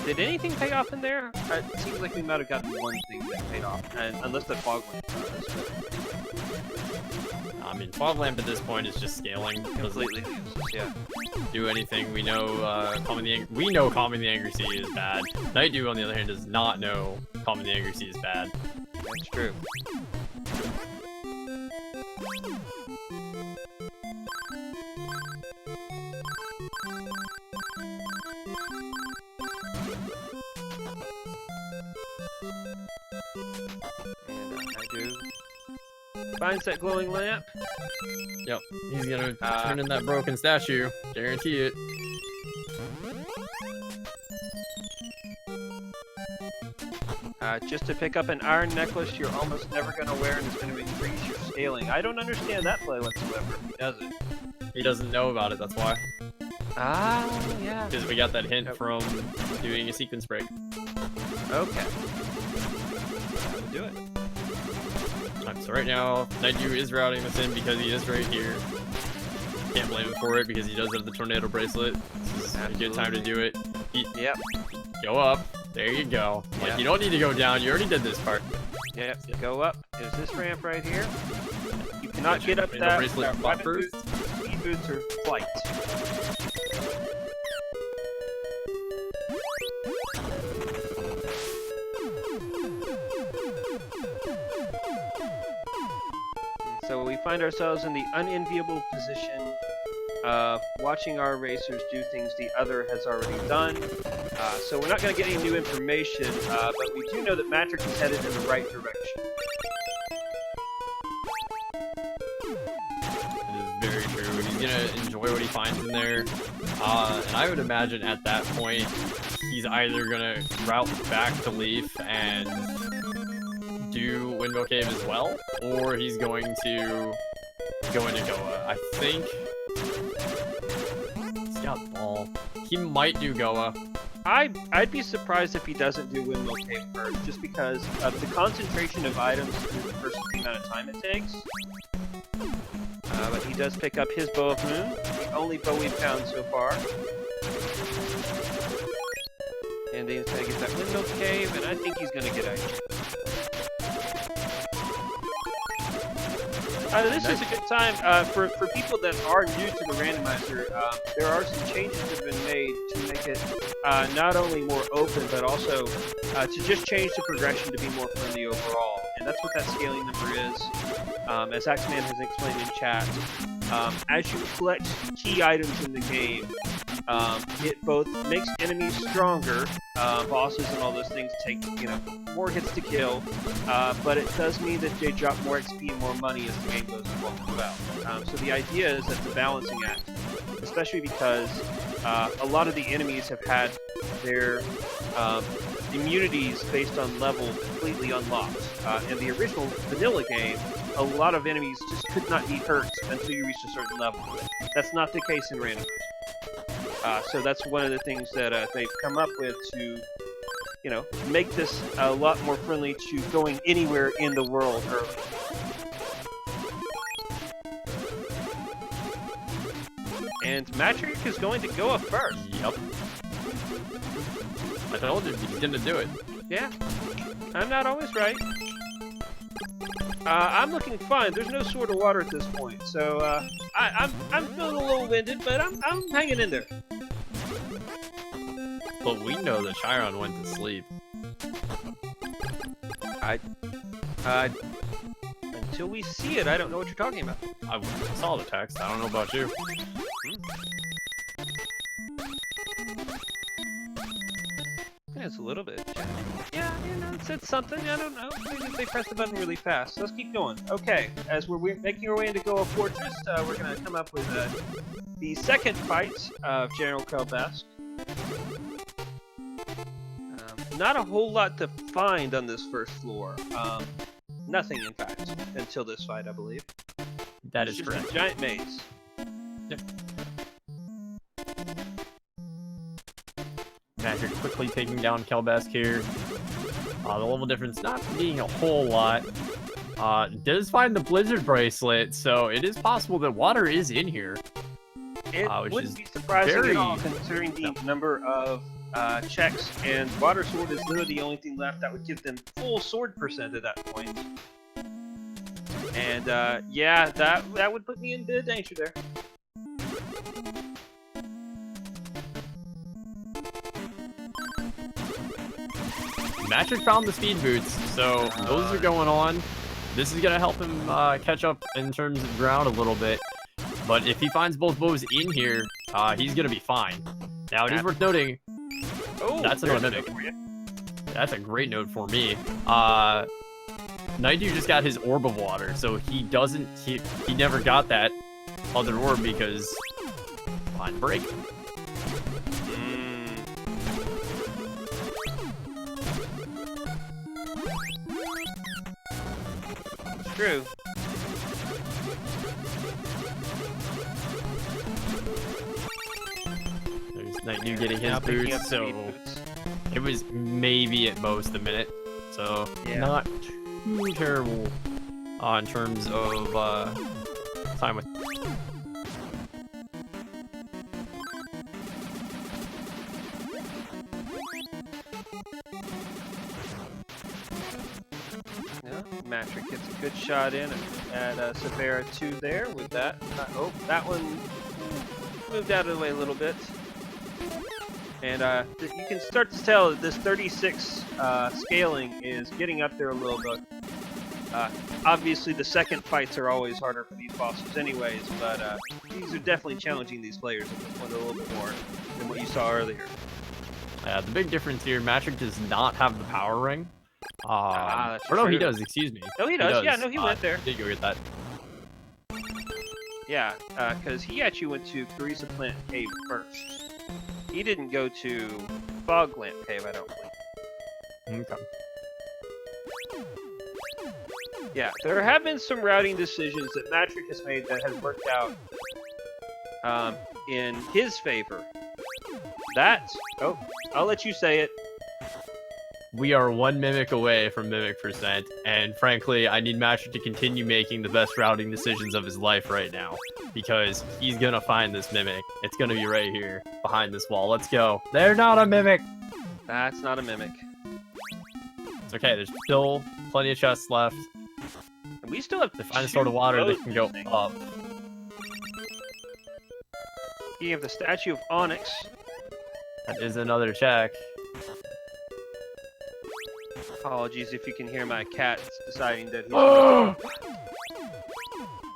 Did anything pay off in there? It seems like we might have gotten one thing that paid off, and unless the fog lamp does. I mean, Fog Lamp at this point is just scaling. Completely useless, yeah. Do anything. We know Calming the Angry Sea is bad. Nightdew, on the other hand, does not know Calming the Angry Sea is bad. That's true. And Nightdew finds that glowing lamp. Yep, he's gonna turn in that broken statue. Guarantee it. Just to pick up an iron necklace you're almost never going to wear and it's going to increase your scaling. I don't understand that play whatsoever. He doesn't. He doesn't know about it, that's why. Ah, yeah. Because we got that hint from doing a sequence break. Okay. That'll do it. So right now, Nightdew is routing this in because he is right here. Can't blame him for it because he does have the Tornado Bracelet. This is a good time to do it. Yep. Go up. There you go. Like, you don't need to go down. You already did this part. Yep, go up. There's this ramp right here. You cannot get up Rainbow that. bracelet That butt weapon burst. boots, speed boots, or flight. So we find ourselves in the unenviable position of watching our racers do things the other has already done. So we're not going to get any new information, but we do know that Matrix is headed in the right direction. It is very true. He's gonna enjoy what he finds in there, and I would imagine at that point he's either gonna route back to Leaf and do Windmill Cave as well, or he's going to go into Goa. I think he's got ball. He might do Goa. I'd be surprised if he doesn't do Windmill Cave first, just because of the concentration of items versus the amount of time it takes. But he does pick up his Bow of Moon, the only bow we've found so far. And then he's going to get that Windmill Cave, and I think he's going to get out here. This is a good time for people that are new to the randomizer. There are some changes that have been made to make it not only more open, but also to just change the progression to be more friendly overall. And that's what that scaling number is. As Axeman has explained in chat, as you collect key items in the game, it both makes enemies stronger, bosses and all those things take, more hits to kill, but it does mean that they drop more XP and more money as the game goes along as well. So the idea is that the balancing act, especially because a lot of the enemies have had their immunities based on level completely unlocked. In the original vanilla game, a lot of enemies just could not be hurt until you reached a certain level. That's not the case in Randomizer. So that's one of the things that they've come up with to, make this a lot more friendly to going anywhere in the world early. And Matrix is going to go up first. Yep. I told you, he's gonna do it. Yeah. I'm not always right. I'm looking fine. There's no Sword of Water at this point, so I'm feeling a little winded, but I'm hanging in there. But we know that Chiron went to sleep. Until we see it, I don't know what you're talking about. I saw the text. I don't know about you. Yeah, it's a little bit. Yeah, it said something. I don't know. Maybe they pressed the button really fast. Let's keep going. Okay, as we're making our way into Goa Fortress, we're going to come up with the second fight of General Kelbask. Not a whole lot to find on this first floor. Nothing, in fact, until this fight, I believe. That is just correct. a giant maze. Yep. Magic quickly taking down Kelbask here. The level difference not being a whole lot. Does find the Blizzard Bracelet, so it is possible that water is in here. It which wouldn't is be surprising very- at all, considering the number of checks, and Water Sword is literally the only thing left that would give them full sword percent at that point. And yeah, that would put me in a bit of danger there. Magic found the speed boots, so those are going on. This is gonna help him catch up in terms of ground a little bit. But if he finds both bows in here, he's gonna be fine. Now it is worth noting. Oh, That's there's another a note for you. That's a great note for me. Nightdew just got his orb of water, so he doesn't. He never got that other orb because line break. It's true. There's Nightdew getting his Now picking up boots, so speed boots. it was maybe at most a minute. So Yeah. not too terrible in terms of time with. gets a good shot in at Severa 2 there with that. Oh, that one moved out of the way a little bit. And you can start to tell that this 36 scaling is getting up there a little bit. Obviously, the second fights are always harder for these bosses anyways, but these are definitely challenging these players at this point a little bit more than what you saw earlier. The big difference here, Matrick does not have the power ring. That's or no, he true. does, excuse me. No, he does. Yeah, no, he went there. Did go get that. Yeah, because he actually went to Carissa Plant Cave first. He didn't go to Fog Lamp Cave, I don't believe. Okay. Yeah, there have been some routing decisions that Matrick has made that has worked out in his favor. Oh, I'll let you say it. We are 1 Mimic away from Mimic percent, and frankly, I need Matrick to continue making the best routing decisions of his life right now, because he's gonna find this Mimic. It's gonna be right here, behind this wall. Let's go. They're not a Mimic! That's not a Mimic. It's okay, there's still plenty of chests left. And we still have to find a sort of water that can go up. You have the Statue of Onyx. That is another check. Apologies if you can hear my cat deciding that he's...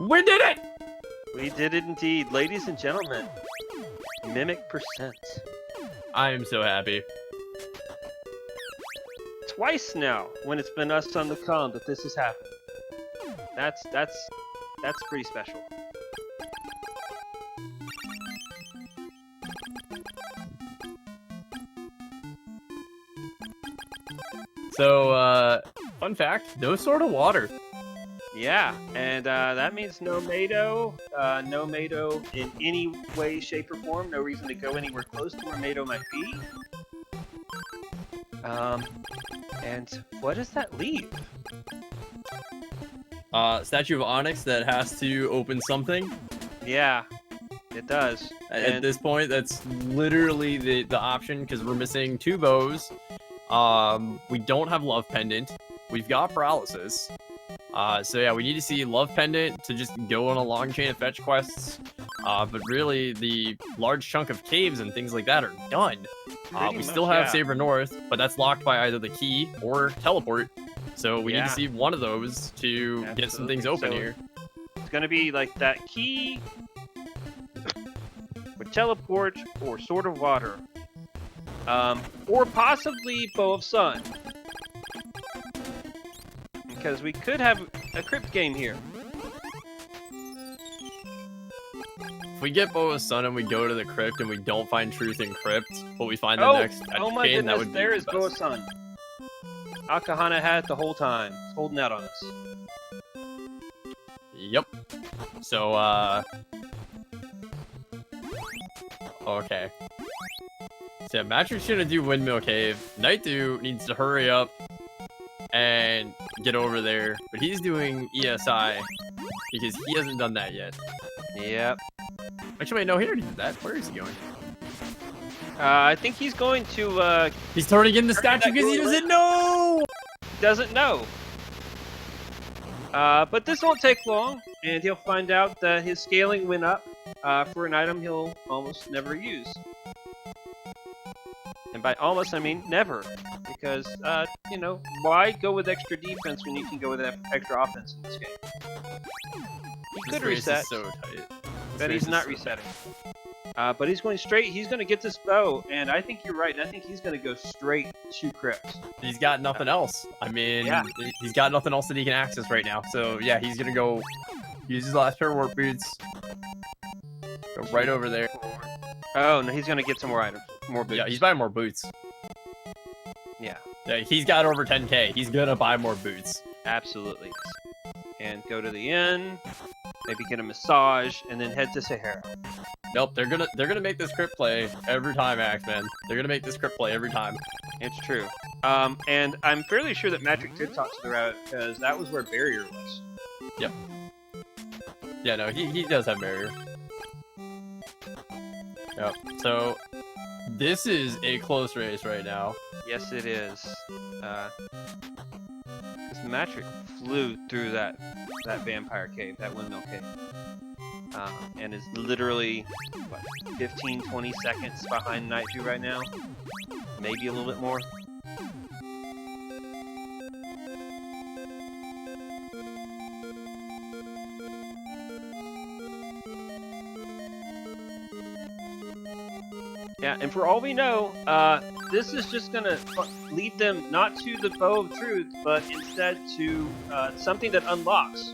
We did it! We did it indeed, ladies and gentlemen. Mimic percent. I am so happy. Twice now, when it's been us on the comm, that this has happened. That's pretty special. So, fun fact, no sort of water. Yeah, and that means no Mado in any way, shape, or form. No reason to go anywhere close to where Mado might be. And what does that leave? Statue of Onyx that has to open something. Yeah, it does. At this point, that's literally the option, because we're missing 2 bows. We don't have Love Pendant. We've got Paralysis. So yeah, we need to see Love Pendant to just go on a long chain of fetch quests. But really, the large chunk of caves and things like that are done. We still have Saber North, but that's locked by either the key or teleport. So we need to see one of those to get some things open here. It's gonna be like that key, with teleport, or Sword of Water. Or possibly Bow of Sun. Because we could have a crypt game here. If we get Bow of Sun and we go to the crypt and we don't find truth in crypt, but we find the next my chain, goodness, that would be there is the Bow of best. Sun. Akahana had it the whole time. It's holding out on us. Yep. So, okay. So, yeah, Matrick's gonna do Windmill Cave. Nightdew needs to hurry up and get over there, but he's doing ESI because he hasn't done that yet. Yep. Actually, wait, no, he already did that. Where is he going? I think he's going to, He's turning in the statue because he doesn't know! Doesn't know. But this won't take long, and he'll find out that his scaling went up for an item he'll almost never use. And by almost, I mean never. Because, you know, why go with extra defense when you can go with extra offense in this game? He could reset, Is so tight. but he's not resetting. But he's going straight, he's going to get this bow, and I think you're right, I think he's going to go straight to Crypt. He's got nothing else. I mean, Yeah. he's got nothing else that he can access right now. So, yeah, he's going to go use his last pair of warp boots. Go right over there. Oh, no, he's going to get some more items, more boots. Yeah, he's buying more boots. Yeah, Yeah, he's got over 10k. He's going to buy more boots. absolutely. And go to the inn, maybe get a massage, and then head to Sahara. Nope, they're gonna make this crypt play every time, Axeman. They're gonna make this crypt play every time. It's true. And I'm fairly sure that Matrick did talk to the route, because that was where Barrier was. Yep. Yeah, no, he does have barrier. Yep. So this is a close race right now. Yes, it is. Matrick flew through that vampire cave, that windmill cave, and is literally what 15-20 seconds behind Nightdew right now, maybe a little bit more. Yeah, and for all we know, this is just gonna lead them not to the Bow of Truth, but instead to something that unlocks,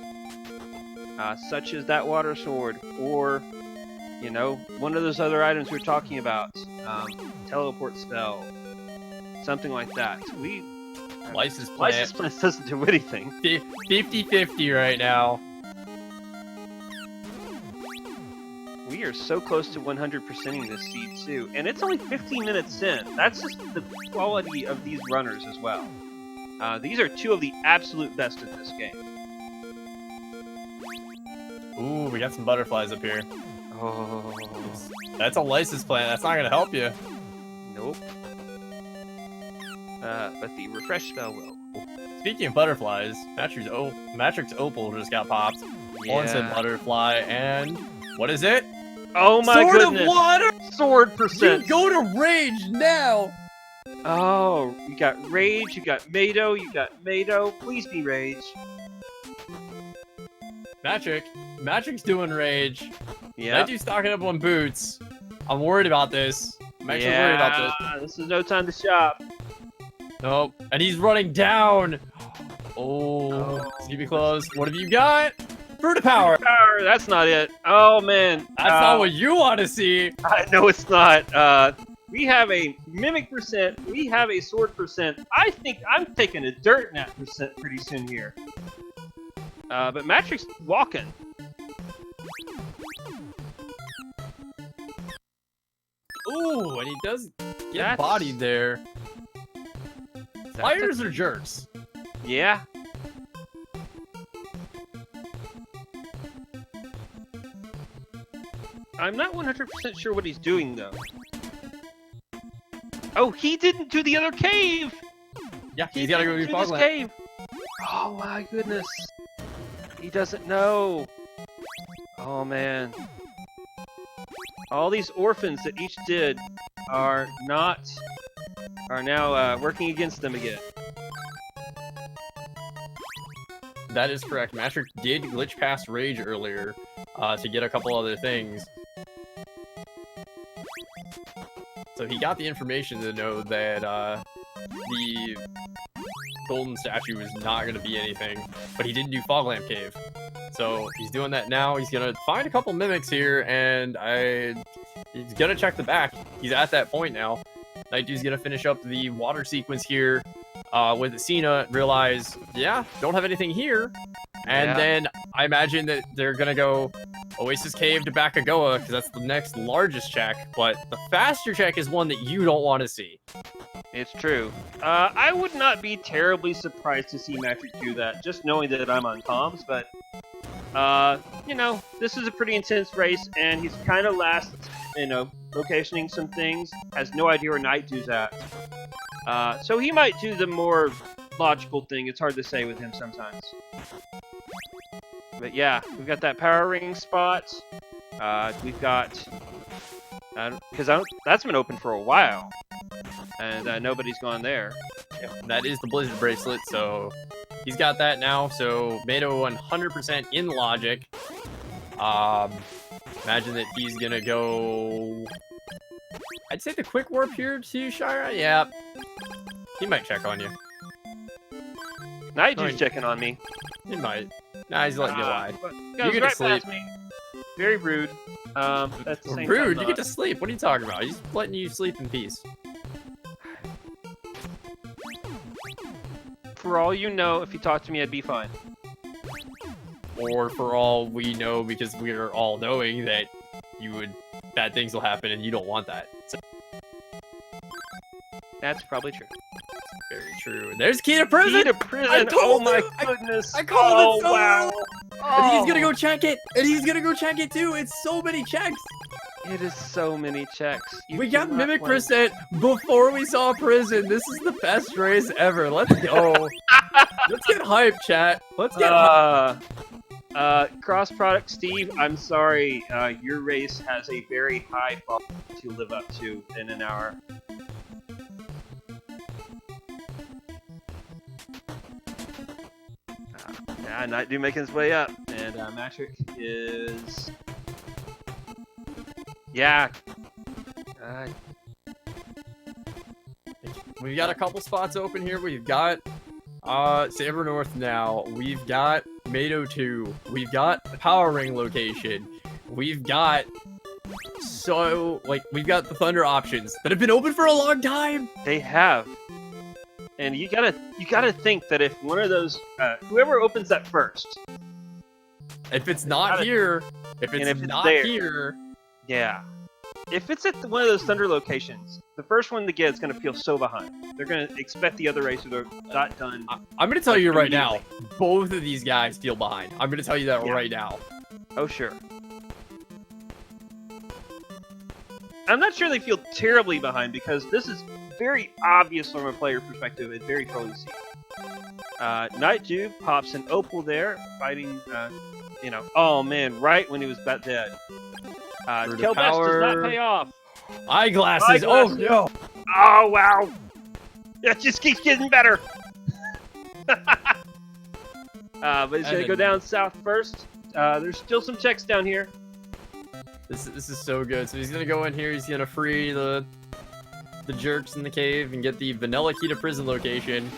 such as that water sword, or you know, one of those other items we were talking about, teleport spell, something like that. License plant doesn't do anything. 50-50 right now. We are so close to 100%ing this seed too, and it's only 15 minutes in. That's just the quality of these runners as well. These are two of the absolute best at this game. Ooh, we got some butterflies up here. Oh, that's a license plant. That's not gonna help you. Nope. But the refresh spell will. Speaking of butterflies, Matrix Opal just got popped. Yeah. One said butterfly, and what is it? Oh my Sword goodness! of water! Sword percent! You go to rage now! Oh, you got Rage, you got Mado, you got Mado. Please be Rage. Matrix's doing rage. Yeah. Nighttew's stocking up on boots. I'm worried about this. I'm actually worried about this is no time to shop. Nope. And he's running down! Oh, keep it close. What have you got? Fruit of power! Power, that's not it. Oh man. That's not what you want to see! I know it's not. We have a mimic percent, we have a sword percent. I think I'm taking a dirt nap percent pretty soon here. But Matrix walking. Ooh, and he does get bodied there. Flyers are jerks. Yeah. I'm not 100% sure what he's doing though. Oh, he didn't do the other cave! Yeah, he's gotta go do this cave. Oh my goodness. He doesn't know. Oh man. All these orphans that each did are now working against them again. That is correct. Matrix did glitch past Rage earlier to get a couple other things. So he got the information to know that the golden statue is not going to be anything, but he didn't do Fog Lamp Cave. So he's doing that now. He's going to find a couple mimics here, and he's going to check the back. He's at that point now. Nightdew's going to finish up the water sequence here with Cena, realize, yeah, don't have anything here. And then I imagine that they're going to go Oasis Cave to Bakagoa, because that's the next largest check, but the faster check is one that you don't want to see. It's true. I would not be terribly surprised to see Matrix do that, just knowing that I'm on comms, but, you know, this is a pretty intense race, and he's kind of last, you know, locationing some things, has no idea where Nightdew's at. So he might do the more logical thing. It's hard to say with him sometimes. But yeah, we've got that power ring spot. We've got... because that's been open for a while. And nobody's gone there. Yep, that is the Blizzard bracelet, so he's got that now. So Mado 100% in logic. Imagine that he's gonna go... I'd say the quick warp here to Shira. Yeah, he might check on you. Nightdew's checking on me. He might. Nah, he's letting you lie. You get to sleep. Me. Very rude. At the same rude? time, you get to sleep. What are you talking about? He's letting you sleep in peace. For all you know, if you talked to me, I'd be fine. Or for all we know, because we are all knowing that bad things will happen, and you don't want that. So, that's probably true. Very true. There's Key to Prison! Key to Prison! Oh my goodness! I called it so wow! early. And he's gonna go check it! And he's gonna go check it too! It's so many checks! It is so many checks. We got Mimic Percent before we saw Prison. This is the best race ever. Let's go. Let's get hype, chat. Let's get hype. Cross product Steve, I'm sorry. Your race has a very high bar to live up to in an hour. Yeah, Nightdew making his way up, and Matrick is. Yeah. We've got a couple spots open here. We've got Saber North now. We've got Mado 2. We've got the Power Ring location. We've got we've got the Thunder options that have been open for a long time. They have. And you gotta think that if one of those whoever opens that first. If it's not here, if it's not here. Yeah. If it's at one of those Thunder locations, the first one to get is going to feel so behind. They're going to expect the other racer to not done. I'm going to tell you right now, both of these guys feel behind. I'm going to tell you that right now. Oh, sure. I'm not sure they feel terribly behind because this is very obvious from a player perspective and very early season. Nightdew pops an Opal there, fighting, oh man, right when he was about dead. Kill Best does not pay off. Eyeglasses. Oh no. Oh wow. That just keeps getting better. But he's gonna go down south first. There's still some checks down here. This is so good. So he's gonna go in here. He's gonna free the jerks in the cave and get the vanilla key to prison location.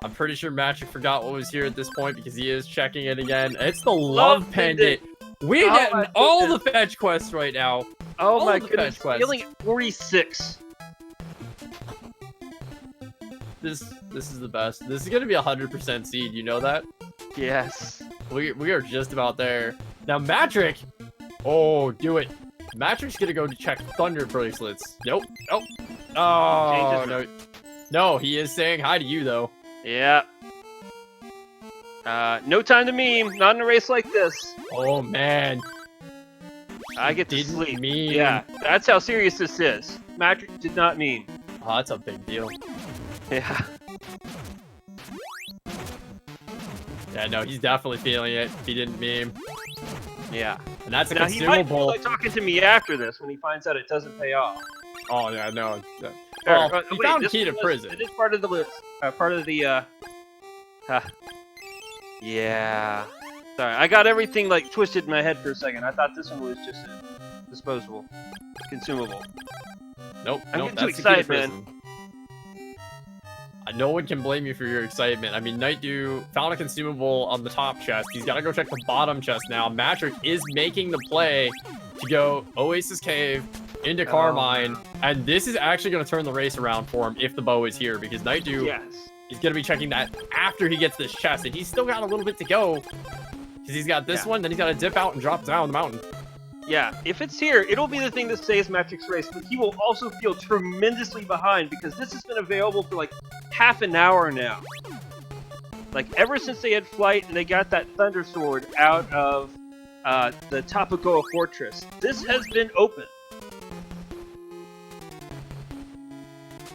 I'm pretty sure Magic forgot what was here at this point because he is checking it again. It's the love pendant. We're getting all the fetch quests right now. Oh my goodness, feeling at 46. This is the best. This is gonna be 100% seed. You know that? Yes. We are just about there. Now Matrick. Oh, do it. Matrick's gonna go to check Thunder bracelets. Nope. Nope. Oh no. No, he is saying hi to you though. Yeah. No time to meme. Not in a race like this. Oh man. I get to sleep. Meme. Yeah, that's how serious this is. Matrick did not meme. Oh, that's a big deal. Yeah. Yeah, no, he's definitely feeling it. He didn't meme. Yeah. And that's a now, consumable. he might be like talking to me after this when he finds out it doesn't pay off. Oh yeah, no. Well, he found key to prison. It is part of the list. Part of the Yeah. Sorry, I got everything like twisted in my head for a second. I thought this one was just a disposable, consumable. Nope. I'm nope, getting too excited, man. No one can blame you for your excitement. I mean, Nightdew found a consumable on the top chest. He's got to go check the bottom chest now. Matrick is making the play to go Oasis Cave into Carmine, and this is actually going to turn the race around for him if the bow is here, because Nightdew is going to be checking that after he gets this chest, and he's still got a little bit to go, because he's got this one, then he's got to dip out and drop down the mountain. Yeah, if it's here, it'll be the thing that saves Matrick's race, but he will also feel tremendously behind because this has been available for like half an hour now. Like ever since they had flight and they got that Thunder Sword out of the Tapagoa Fortress, this has been open.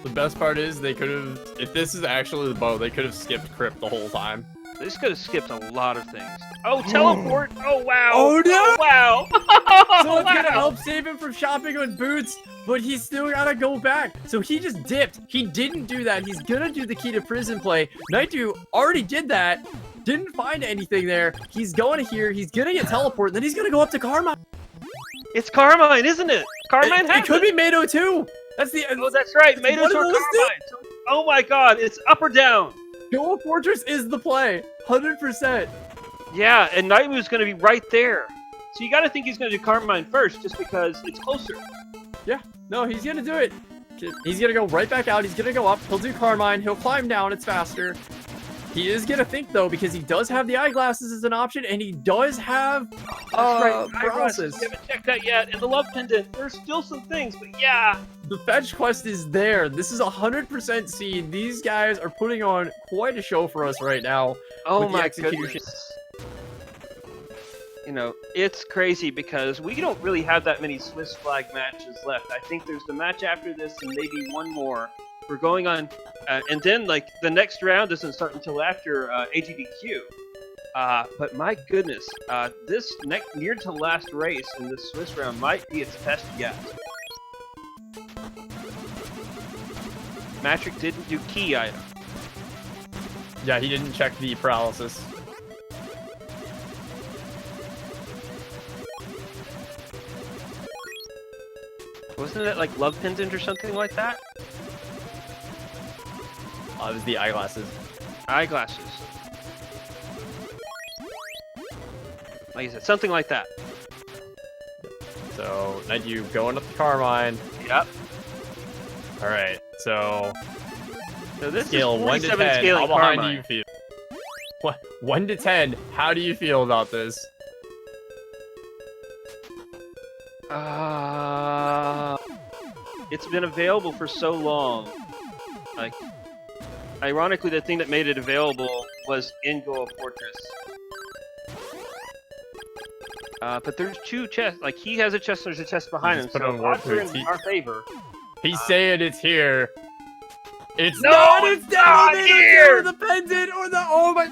The best part is they could have, if this is actually the bow, they could have skipped Crypt the whole time. They just could have skipped a lot of things. Oh, teleport! Oh, wow! Oh, no! Oh, wow! So it's gonna help save him from shopping with boots, but he's still gotta go back. So he just dipped. He didn't do that. He's gonna do the key to prison play. Nightdew already did that. Didn't find anything there. He's going here. He's gonna get teleport, and then he's gonna go up to Carmine. It's Carmine, isn't it? Carmine has it. could be Mado too. That's the. Oh, that's right. Mado's or Carmine. So, oh my God! It's up or down. Goa Fortress is the play, 100%. Yeah, and Nightdew's going to be right there. So you got to think he's going to do Carmine first, just because it's closer. Yeah, no, he's going to do it. He's going to go right back out. He's going to go up. He'll do Carmine. He'll climb down. It's faster. He is going to think, though, because he does have the eyeglasses as an option, and he does have paralysis. We haven't checked that yet. And the love pendant, there's still some things, but yeah. The fetch quest is there. This is 100% seed. These guys are putting on quite a show for us right now. Oh my goodness. you know, it's crazy because we don't really have that many Swiss flag matches left. I think there's the match after this and maybe one more. We're going on, and then like the next round doesn't start until after AGDQ. But my goodness, this near to last race in this Swiss round might be its best yet. Matrick didn't do key item. Yeah, he didn't check the paralysis. Wasn't it like love pendant or something like that? It was the eyeglasses. Eyeglasses. Like I said, something like that. So, Nightdew going up the Carmine. Yep. Alright, so this scale is 1 to 10, scaling how behind Carmine. do you feel? What? 1 to 10, how do you feel about this? It's been available for so long. Like, ironically, the thing that made it available was in Goa Fortress. But there's 2 chests. Like, he has a chest, there's a chest behind him. Just put So on warp odds are boots. in our favor. He's saying it's here. It's No, not! it's not here! Or the pendant or the... Oh my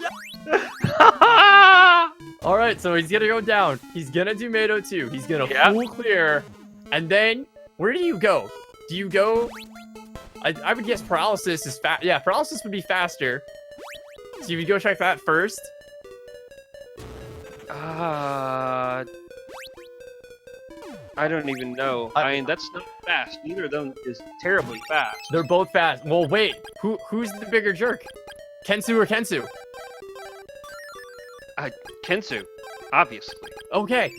god! Alright, so he's gonna go down. He's gonna do Mado 2. He's gonna full clear. And then, where do you go? Do you go... I would guess paralysis is fast. Yeah, paralysis would be faster. So you would go check that first. I don't even know. I mean, that's not fast. Neither of them is terribly fast. They're both fast. Well, wait. Who's the bigger jerk? Kensu or Kensu? Kensu, obviously. Okay.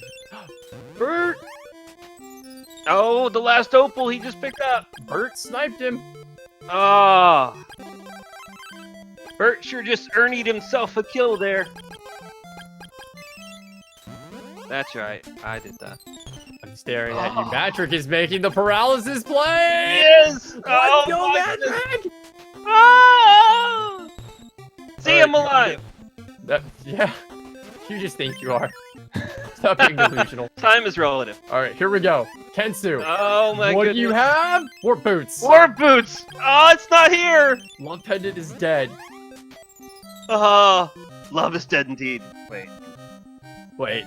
Bert! Oh, the last opal he just picked up. Bert sniped him. Oh. Bert sure just earned himself a kill there. That's right. I did that. I'm staring at you. Matrick is making the paralysis play! Yes! Let's go, Matrick! Oh! See, I'm alive! Yeah. You just think you are. Stop being delusional. Time is relative. Alright, here we go. Kensu. Oh my goodness. What do you have? Warp boots. Warp boots! Oh, it's not here! Love pendant is dead. Oh, love is dead indeed. Wait.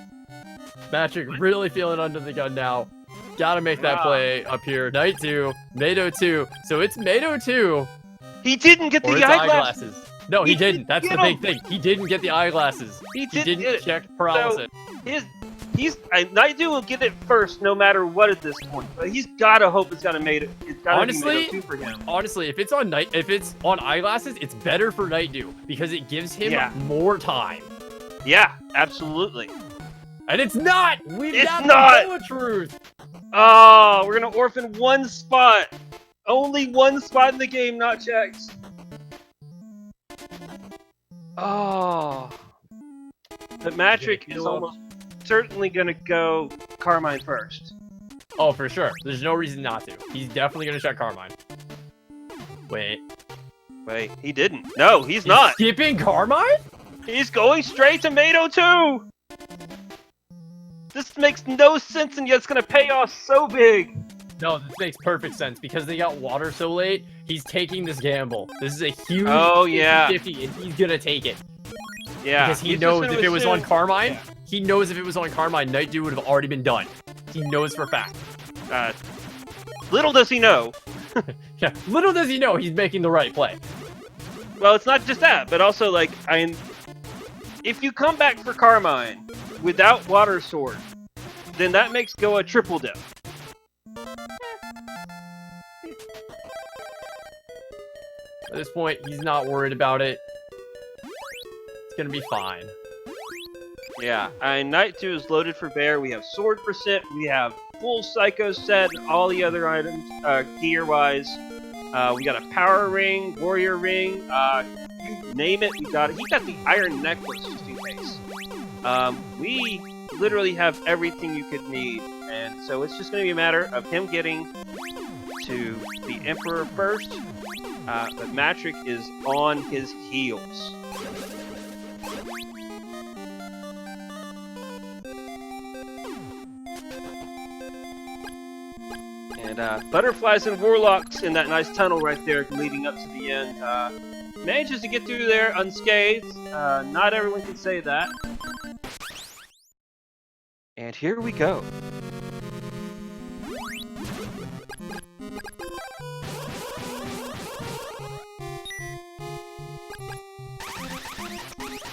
Matrick really feeling under the gun now. Gotta make that play up here. Nightdew, Mado 2. So it's Mado 2. He didn't get Or the it's eyeglasses. No, he He didn't. didn't That's the get big thing. He didn't get the eyeglasses. He He didn't didn't check paralysis. Nightdew will get it first, no matter what at this point. But he's gotta hope it's gotta made it. It's gotta Honestly, be Mado 2 for him. Honestly, if it's on eyeglasses, it's better for Nightdew because it gives him more time. Yeah, absolutely. And it's not. We've It's got not! the truth. Oh, we're gonna orphan one spot. Only one spot in the game not checked. Oh. But Matrick is almost certainly gonna go Carmine first. Oh, for sure. There's no reason not to. He's definitely gonna check Carmine. Wait, he didn't. No, he's not. skipping Carmine? He's going straight to Mado 2! This makes no sense, and yet it's gonna pay off so big! No, this makes perfect sense because they got water so late. He's taking this gamble. This is a huge 50-50, and he's gonna take it. Yeah. Because he knows if it was on Carmine, he knows if it was on Carmine, Nightdew would have already been done. He knows for a fact. Little does he know. Yeah, little does he know he's making the right play. Well, it's not just that, but also, like, if you come back for Carmine without Water Sword, then that makes Go a triple dip. At this point, he's not worried about it. It's gonna be fine. Yeah, Night 2 is loaded for Bear. We have Sword percent, we have full Psycho set, and all the other items, gear-wise. We got a Power Ring, Warrior Ring, you name it, we got it. He got the Iron Necklace, just in case. We literally have everything you could need, and so it's just going to be a matter of him getting to the Emperor first, but Matrick is on his heels. And butterflies and warlocks in that nice tunnel right there leading up to the end. Manages to get through there unscathed. Not everyone can say that. And here we go.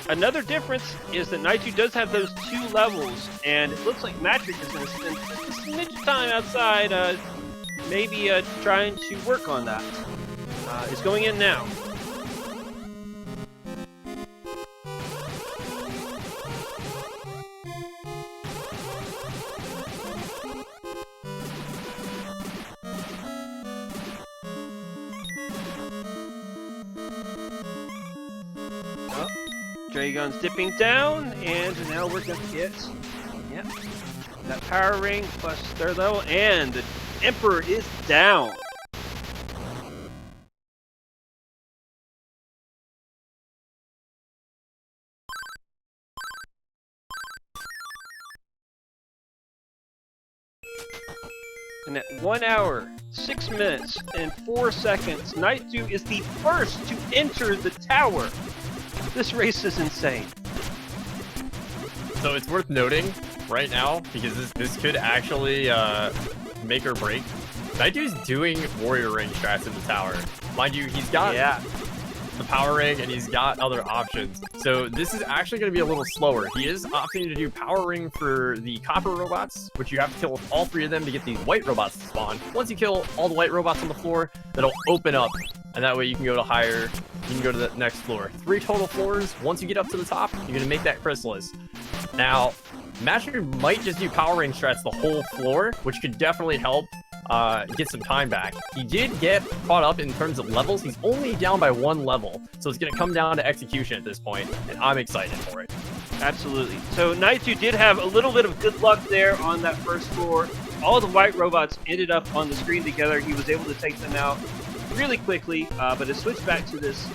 Another difference is that Nightdew does have those 2 levels, and it looks like Matrick is going to spend just a smidge of time outside, maybe trying to work on that. Is going in now. Dragon's dipping down, and now we're gonna get, yep, that power ring plus 3rd level, and the Emperor is down. And at 1 hour, 6 minutes, and 4 seconds, Nightdew is the first to enter the tower. This race is insane. So it's worth noting right now, because this could actually make or break. Nightdew's doing Warrior Ring strats in the tower. Mind you, he's got the Power Ring and he's got other options. So this is actually going to be a little slower. He is opting to do Power Ring for the Copper robots, which you have to kill all 3 of them to get these White robots to spawn. Once you kill all the White robots on the floor, that'll open up, and that way you can go to higher. You can go to the next floor. 3 total floors. Once you get up to the top, you're going to make that Crystalis. Now, Master might just do Power Ring strats the whole floor, which could definitely help get some time back. He did get caught up in terms of levels. He's only down by 1 level, so it's going to come down to execution at this point, and I'm excited for it. Absolutely. So Nightdew did have a little bit of good luck there on that first floor. All the White robots ended up on the screen together. He was able to take them out really quickly, but to switch back to this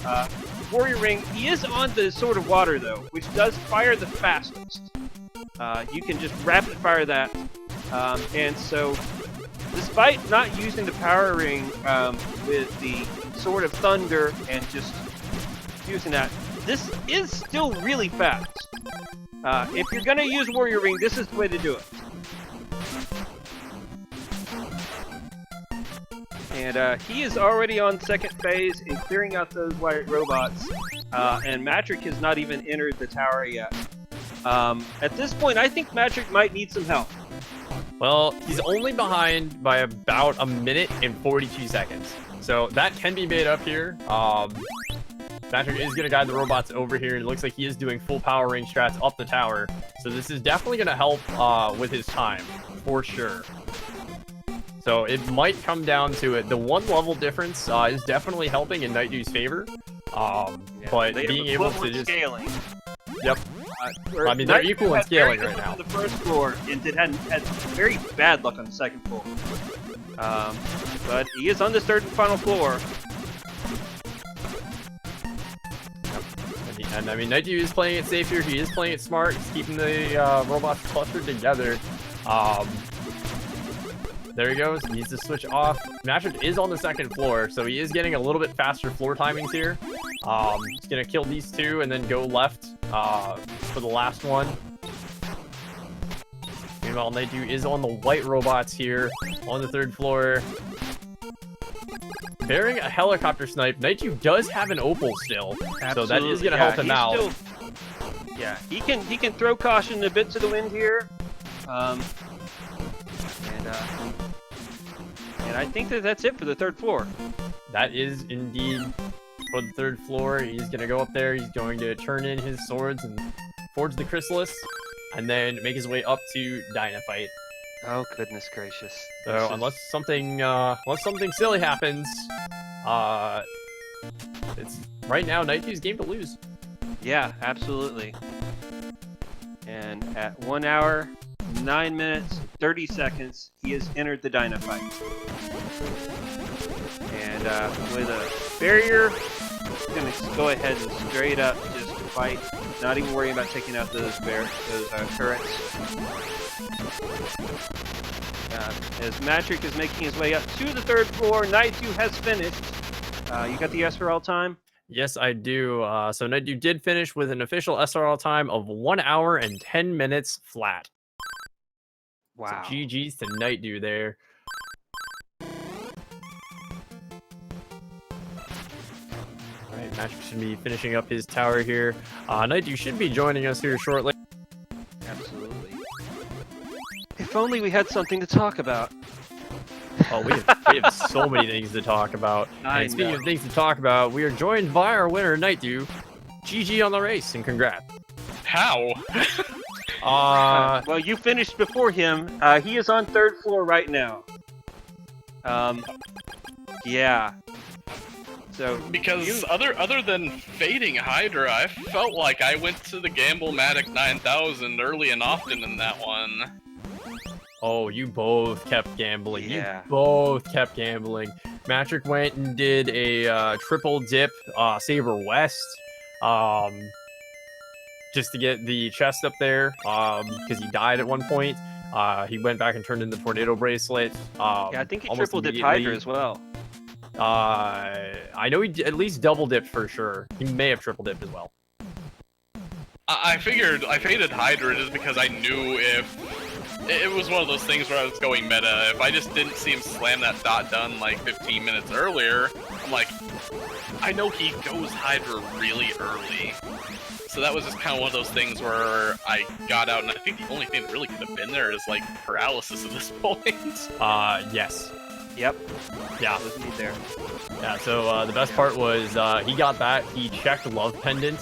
Warrior Ring, he is on the Sword of Water though, which does fire the fastest. You can just rapid fire that, and so despite not using the Power Ring with the Sword of Thunder and just using that, this is still really fast. If you're gonna use Warrior Ring, this is the way to do it. And he is already on 2nd phase and clearing out those White robots. And Matrick has not even entered the tower yet. At this point, I think Matrick might need some help. Well, he's only behind by about 1 minute and 42 seconds. So that can be made up here. Matrick is going to guide the robots over here. It looks like he is doing full Power Ring strats up the tower. So this is definitely going to help with his time, for sure. So it might come down to it. The 1 level difference is definitely helping in Nightdew's favor. But being able to just... scaling. Yep. I mean, they're equal in scaling right now. On the first floor, and had very bad luck on the 2nd floor. But he is on the 3rd and final floor. And I mean, Nightdew is playing it safe here. He is playing it smart. He's keeping the robots clustered together. There he goes. He needs to switch off. Matrick is on the 2nd floor, so he is getting a little bit faster floor timings here. He's going to kill these 2 and then go left for the last one. Meanwhile, Nightdew is on the White robots here on the 3rd floor. Bearing a helicopter snipe, Nightdew does have an opal still, so that is going to help him out. Yeah, he can throw caution a bit to the wind here. And I think that's it for the 3rd floor. That is indeed for the 3rd floor. He's going to go up there. He's going to turn in his swords and forge the Crystalis, and then make his way up to Dynamite. Oh goodness gracious! So unless something silly happens, it's right now Nightdew's game to lose. Yeah, absolutely. And at 1 hour, 9 minutes, 30 seconds, he has entered the Dynamite. And with a barrier, he's going to go ahead and straight up just fight, not even worrying about taking out those turrets. As Matrick is making his way up to the 3rd floor, Nightdew has finished. You got the SRL time? Yes, I do. So Nightdew did finish with an official SRL time of 1 hour and 10 minutes flat. Wow. So GG's to Nightdew there. Alright, Matrick should be finishing up his tower here. Nightdew should be joining us here shortly. Absolutely. If only we had something to talk about. Oh, we have so many things to talk about. And speaking of things to talk about, we are joined by our winner, Nightdew. GG on the race, and congrats. How? Well, you finished before him. He is on 3rd floor right now. Yeah. So Because other than fading Hydra, I felt like I went to the Gamble-matic 9000 early and often in that one. Oh, you both kept gambling. Yeah. You both kept gambling. Matrick went and did a triple dip Saber West, just to get the chest up there, because he died at one point. He went back and turned in the tornado bracelet. yeah, I think he almost triple dipped immediately. Hydra as well. I know he at least double dipped for sure. He may have triple dipped as well. I figured I faded Hydra just because I knew if it was one of those things where I was going meta. If I just didn't see him slam that dot done like 15 minutes earlier, I'm like, I know he goes Hydra really early. So that was just kind of one of those things where I got out, and I think the only thing that really could have been there is like paralysis at this point. Yes. Yep. Yeah. Was need there. Yeah, so the best part was he got that. He checked Love Pendant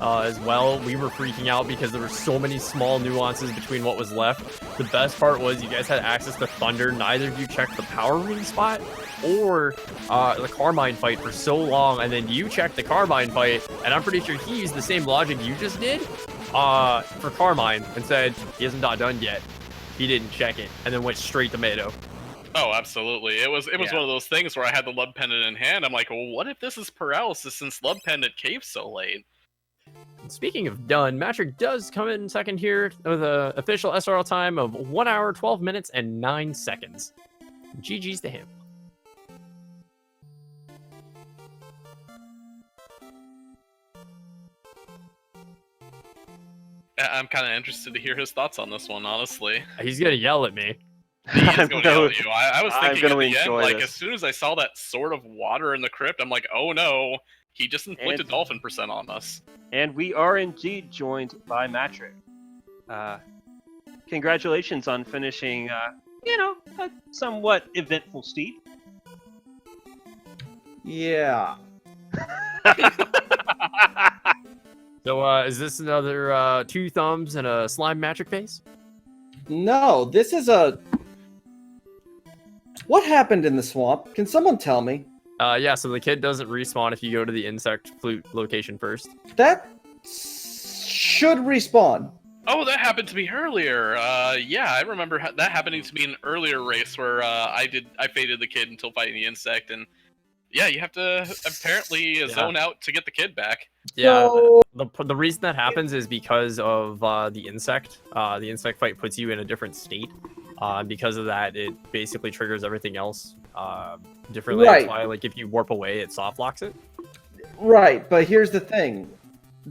as well. We were freaking out because there were so many small nuances between what was left. The best part was you guys had access to Thunder. Neither of you checked the Power Ring spot or the Carmine fight for so long, and then you checked the Carmine fight, and I'm pretty sure he used the same logic you just did for Carmine and said he hasn't got done yet. He didn't check it, and then went straight to Mado. Oh, absolutely. It was one of those things where I had the Love Pendant in hand. I'm like, well, what if this is paralysis since Love Pendant caved so late? And speaking of done, Matrick does come in second here with an official SRL time of 1 hour, 12 minutes, and 9 seconds. GG's to him. I'm kind of interested to hear his thoughts on this one, honestly. He's gonna yell at me. He is going to yell at you. I was I'm thinking gonna at the end, like, this. as soon as I saw that Sword of Water in the crypt, I'm like, oh no, he just inflicted dolphin percent on us. And we are indeed joined by Matrick. Congratulations on finishing, a somewhat eventful steep. Yeah. So, is this another 2 thumbs and a slime Matrick face? No, this is a... What happened in the swamp? Can someone tell me? Yeah, so the kid doesn't respawn if you go to the insect flute location first. That should respawn. Oh, that happened to me earlier. Yeah, I remember that happening to me in an earlier race where I faded the kid until fighting the insect, and yeah, you have to apparently zone out to get the kid back. Yeah, So... the reason that happens is because of the insect. The insect fight puts you in a different state. Because of that, it basically triggers everything else differently. Right. That's why, like, if you warp away, it soft locks it. Right, but here's the thing.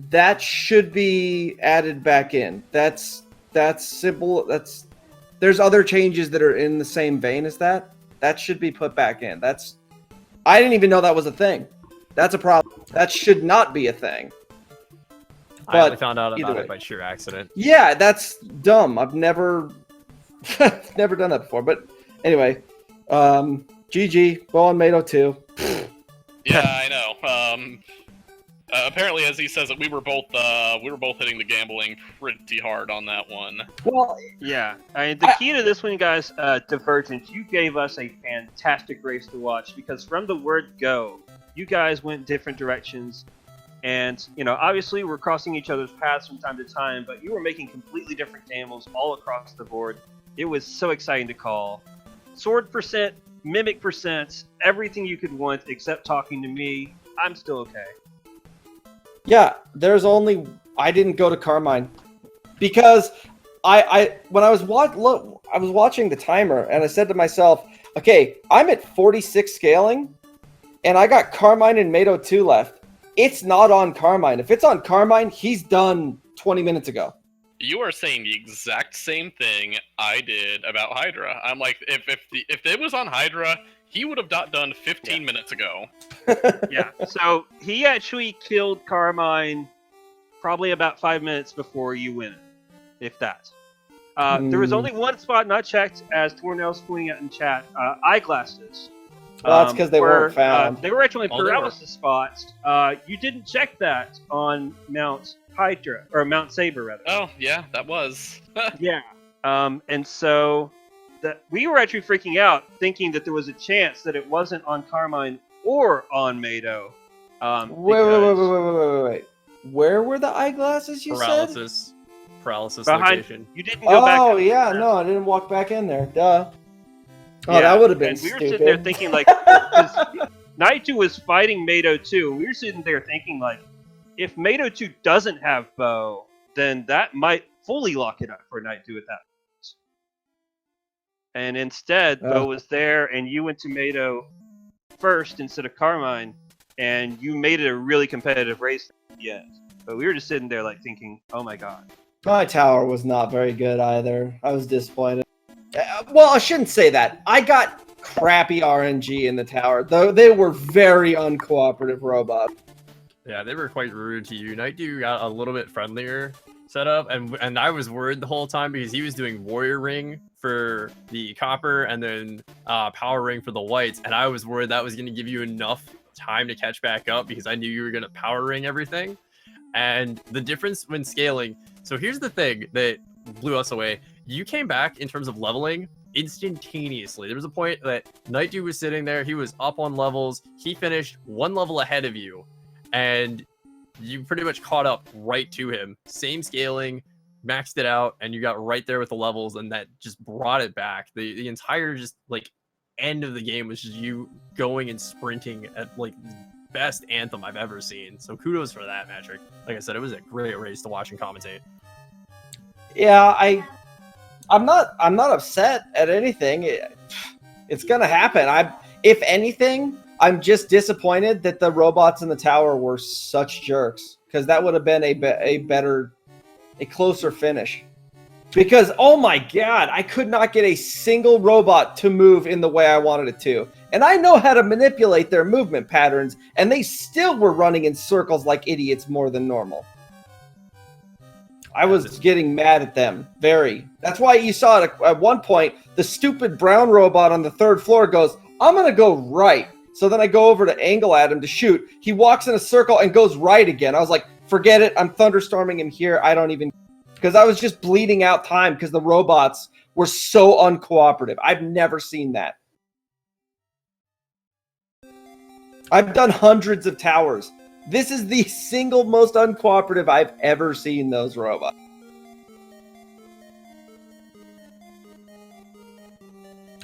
That should be added back in. That's simple. There's other changes that are in the same vein as that. That should be put back in. I didn't even know that was a thing. That's a problem. That should not be a thing. I only found out about it by sheer accident. Yeah, that's dumb. I've never never done that before. But anyway, GG, Bo and Mato 2. Yeah, I know. Apparently, as he says it, we were both hitting the gambling pretty hard on that one. Well, Yeah, I mean, the key to this one, guys, Divergence, you gave us a fantastic race to watch because from the word go, you guys went different directions. And, obviously we're crossing each other's paths from time to time, but you were making completely different gambles all across the board. It was so exciting to call. Sword percent, mimic percent, everything you could want except talking to me. I'm still okay. Yeah, I didn't go to Carmine because when I was watching the timer and I said to myself, okay, I'm at 46 scaling and I got Carmine and Mato 2 left. It's not on Carmine. If it's on Carmine, he's done 20 minutes ago. You are saying the exact same thing I did about Hydra. I'm like, if it was on Hydra, he would have done 15 minutes ago. Yeah. So he actually killed Carmine probably about 5 minutes before you win it, if that. There was only one spot not checked, as Tornell's pointing out in chat. Eyeglasses. Well, that's because they weren't found. They were actually Oh, they were. paralysis spots. You didn't check that on Mount Hydra, or Mount Saber, rather. Oh, yeah, that was. Yeah. And so we were actually freaking out, thinking that there was a chance that it wasn't on Carmine or on Mato. Wait. Where were the eyeglasses you said? Paralysis Behind. location. You didn't go back. Oh, yeah, no, I didn't walk back in there. Duh. Oh, Yeah, that would have been and we stupid. were sitting there thinking, like, because Nightdew was fighting Mato 2, and we were sitting there thinking, like, if Mato 2 doesn't have bow, then that might fully lock it up for Nightdew at that point. And instead, bow was there, and you went to Mato first instead of Carmine, and you made it a really competitive race at the end. But we were just sitting there, like, thinking, oh my god. My tower was not very good either. I was disappointed. Well, I shouldn't say that. I got crappy RNG in the tower, though they were very uncooperative robots. Yeah, they were quite rude to you. Nightdew got a little bit friendlier setup, and I was worried the whole time because he was doing Warrior Ring for the copper and then Power Ring for the whites, and I was worried that was going to give you enough time to catch back up because I knew you were going to Power Ring everything. And the difference when scaling, so here's the thing that blew us away. You came back in terms of leveling instantaneously. There was a point that Nightdew was sitting there, he was up on levels, he finished one level ahead of you, and you pretty much caught up right to him. Same scaling, maxed it out, and you got right there with the levels, and that just brought it back. The entire just like end of the game was just you going and sprinting at like best Anthem I've ever seen. So kudos for that, Patrick. Like I said, it was a great race to watch and commentate. Yeah, I'm not upset at anything. It's gonna happen. If anything, I'm just disappointed that the robots in the tower were such jerks, because that would have been a closer finish. Because, oh my god, I could not get a single robot to move in the way I wanted it to. And I know how to manipulate their movement patterns, and they still were running in circles like idiots more than normal. I was getting mad at them. Very. That's why you saw it at one point, the stupid brown robot on the 3rd floor goes, I'm going to go right. So then I go over to angle at him to shoot. He walks in a circle and goes right again. I was like, forget it. I'm thunderstorming him here. I don't even... Because I was just bleeding out time because the robots were so uncooperative. I've never seen that. I've done hundreds of towers. This is the single most uncooperative I've ever seen those robots.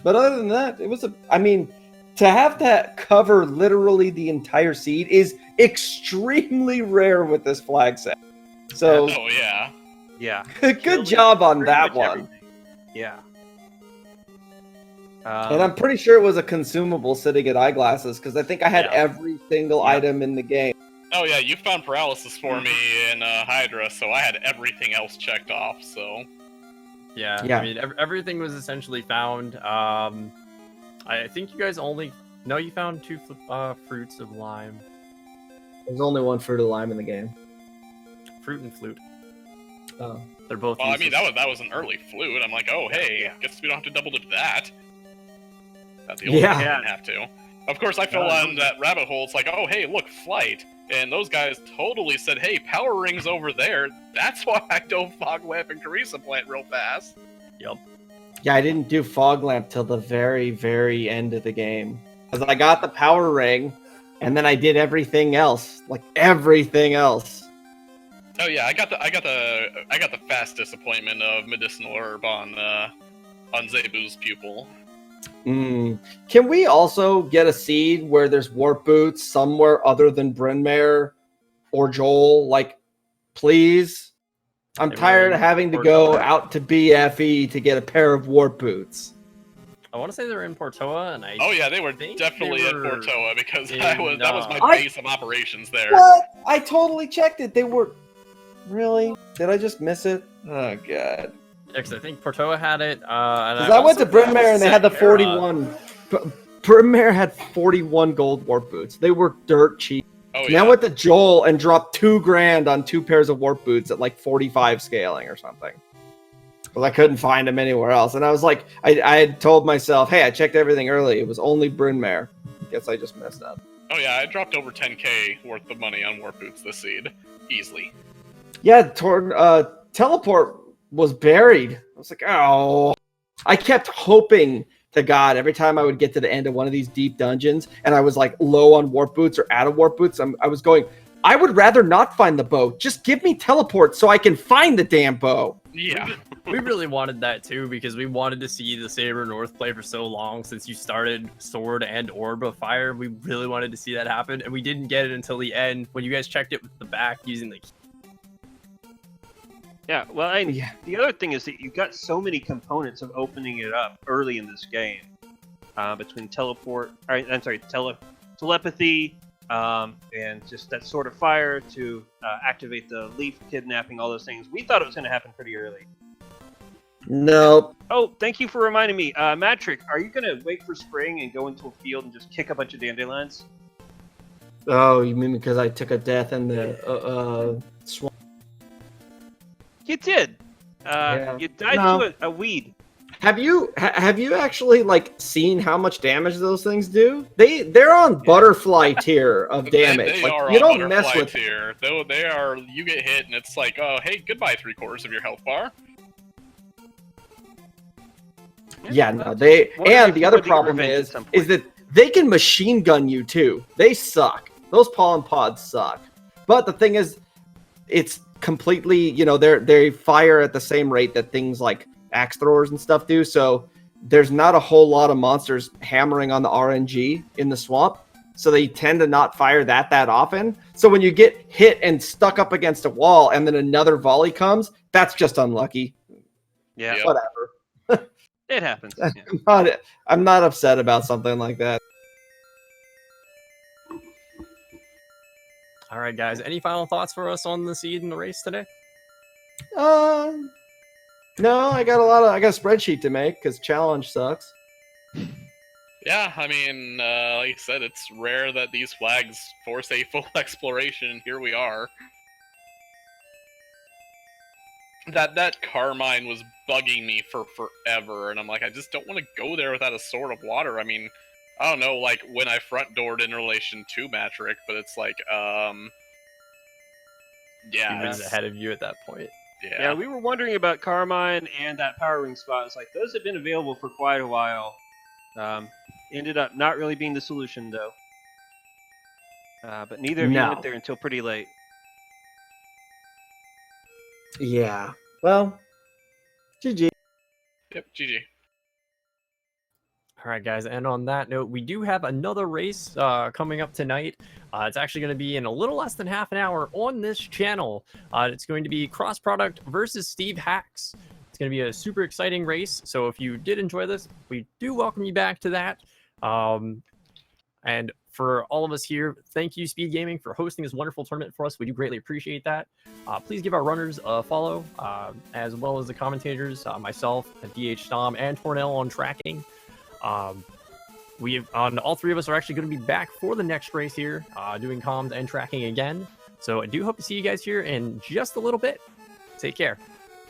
But other than that, it was to have that cover literally the entire seed is extremely rare with this flag set. So, Oh, yeah. Yeah. good job on Pretty that much one. everything. Yeah. And I'm pretty sure it was a consumable sitting at eyeglasses, because I think I had every single item in the game. Oh, yeah, you found paralysis for me in Hydra, so I had everything else checked off, so... Yeah. Yeah. I mean, everything was essentially found. I think you guys only... No, you found 2 fruits of lime. There's only one fruit of lime in the game. Fruit and flute. Oh. They're both Well, I mean, useless. that was an early flute. I'm like, oh, hey, guess we don't have to double dip that. That's the only Yeah. thing I didn't have to. Of course, I fell on that rabbit hole. It's like, oh, hey, look, flight. And those guys totally said, hey, power ring's over there. That's why I dove Fog Lamp and Carissa Plant real fast. Yep. Yeah, I didn't do fog lamp till the very, very end of the game. Because I got the power ring, and then I did everything else. Like, everything else. Oh yeah, I got the fast disappointment of medicinal herb on Zebu's pupil. Can we also get a seed where there's warp boots somewhere other than Brynmare or Joel, like, please. I'm They tired were of having to in go Portoa. out to BFE to get a pair of warp boots. I want to say they were in Portoa, and I Oh yeah, they were think definitely they at were Portoa because in, that was my I- base of operations there. What? I totally checked it. They were... Really? Did I just miss it? Oh, God. because I think Portoa had it. Because I went to Bryn Mawr and they had the 41. Bryn Mawr had 41 gold warp boots. They were dirt cheap. Oh And yeah. I went to Joel and dropped $2,000 on 2 pairs of warp boots at like 45 scaling or something. Well, I couldn't find them anywhere else. And I was like, I had told myself, hey, I checked everything early. It was only Bryn Mawr. Guess I just messed up. Oh yeah, I dropped over 10k worth of money on warp boots this seed, easily. Yeah, teleport was buried. I was like, oh. I kept hoping to God every time I would get to the end of one of these deep dungeons and I was like low on warp boots or out of warp boots, I was going, I would rather not find the bow. Just give me teleport so I can find the damn bow. Yeah. We really wanted that too because we wanted to see the Saber North play for so long since you started Sword and Orb of Fire. We really wanted to see that happen, and we didn't get it until the end when you guys checked it with the back using the. Yeah, well, and Yeah. the other thing is that you got so many components of opening it up early in this game, between telepathy, and just that sort of fire to activate the leaf kidnapping, all those things. We thought it was going to happen pretty early. Nope. Oh, thank you for reminding me. Matrick, are you going to wait for spring and go into a field and just kick a bunch of dandelions? Oh, you mean because I took a death in the swamp? You did. Yeah. You died No. to a weed. Have you actually like seen how much damage those things do? They're on butterfly tier of damage. They like are you on don't mess butterfly with. tier. Though they are, you get hit and it's like, oh hey, goodbye 3/4 of your health bar. Yeah, no, they Wonder and if the you other would get problem revenge at is some point. that they can machine gun you too. They suck. Those pollen pods suck. But the thing is, it's completely, they fire at the same rate that things like axe throwers and stuff do. So there's not a whole lot of monsters hammering on the RNG in the swamp. So they tend to not fire that often. So when you get hit and stuck up against a wall and then another volley comes, that's just unlucky. Yeah, Yep. Whatever. it happens. Yeah. I'm not upset about something like that. All right, guys. Any final thoughts for us on the seed in the race today? No, I got a spreadsheet to make because challenge sucks. Yeah, I mean, like I said, it's rare that these flags force a full exploration, and here we are. That Carmine was bugging me for forever, and I'm like, I just don't want to go there without a sword of water. I mean, I don't know, like, when I front doored in relation to Matrick, but it's like, yeah. He was ahead of you at that point. Yeah, we were wondering about Carmine and that power ring spot. It's like those have been available for quite a while. Ended up not really being the solution though. But neither of you No. went there until pretty late. Yeah. Well, GG. Yep, GG. All right, guys. And on that note, we do have another race coming up tonight. It's actually going to be in a little less than half an hour on this channel. It's going to be Cross Product versus Steve Hacks. It's going to be a super exciting race. So if you did enjoy this, we do welcome you back to that. And for all of us here, thank you, SpeedGaming, for hosting this wonderful tournament for us. We do greatly appreciate that. Please give our runners a follow, as well as the commentators, myself, DH Stom, and Tornell on tracking. All three of us are actually going to be back for the next race here, doing comms and tracking again. So I do hope to see you guys here in just a little bit. Take care.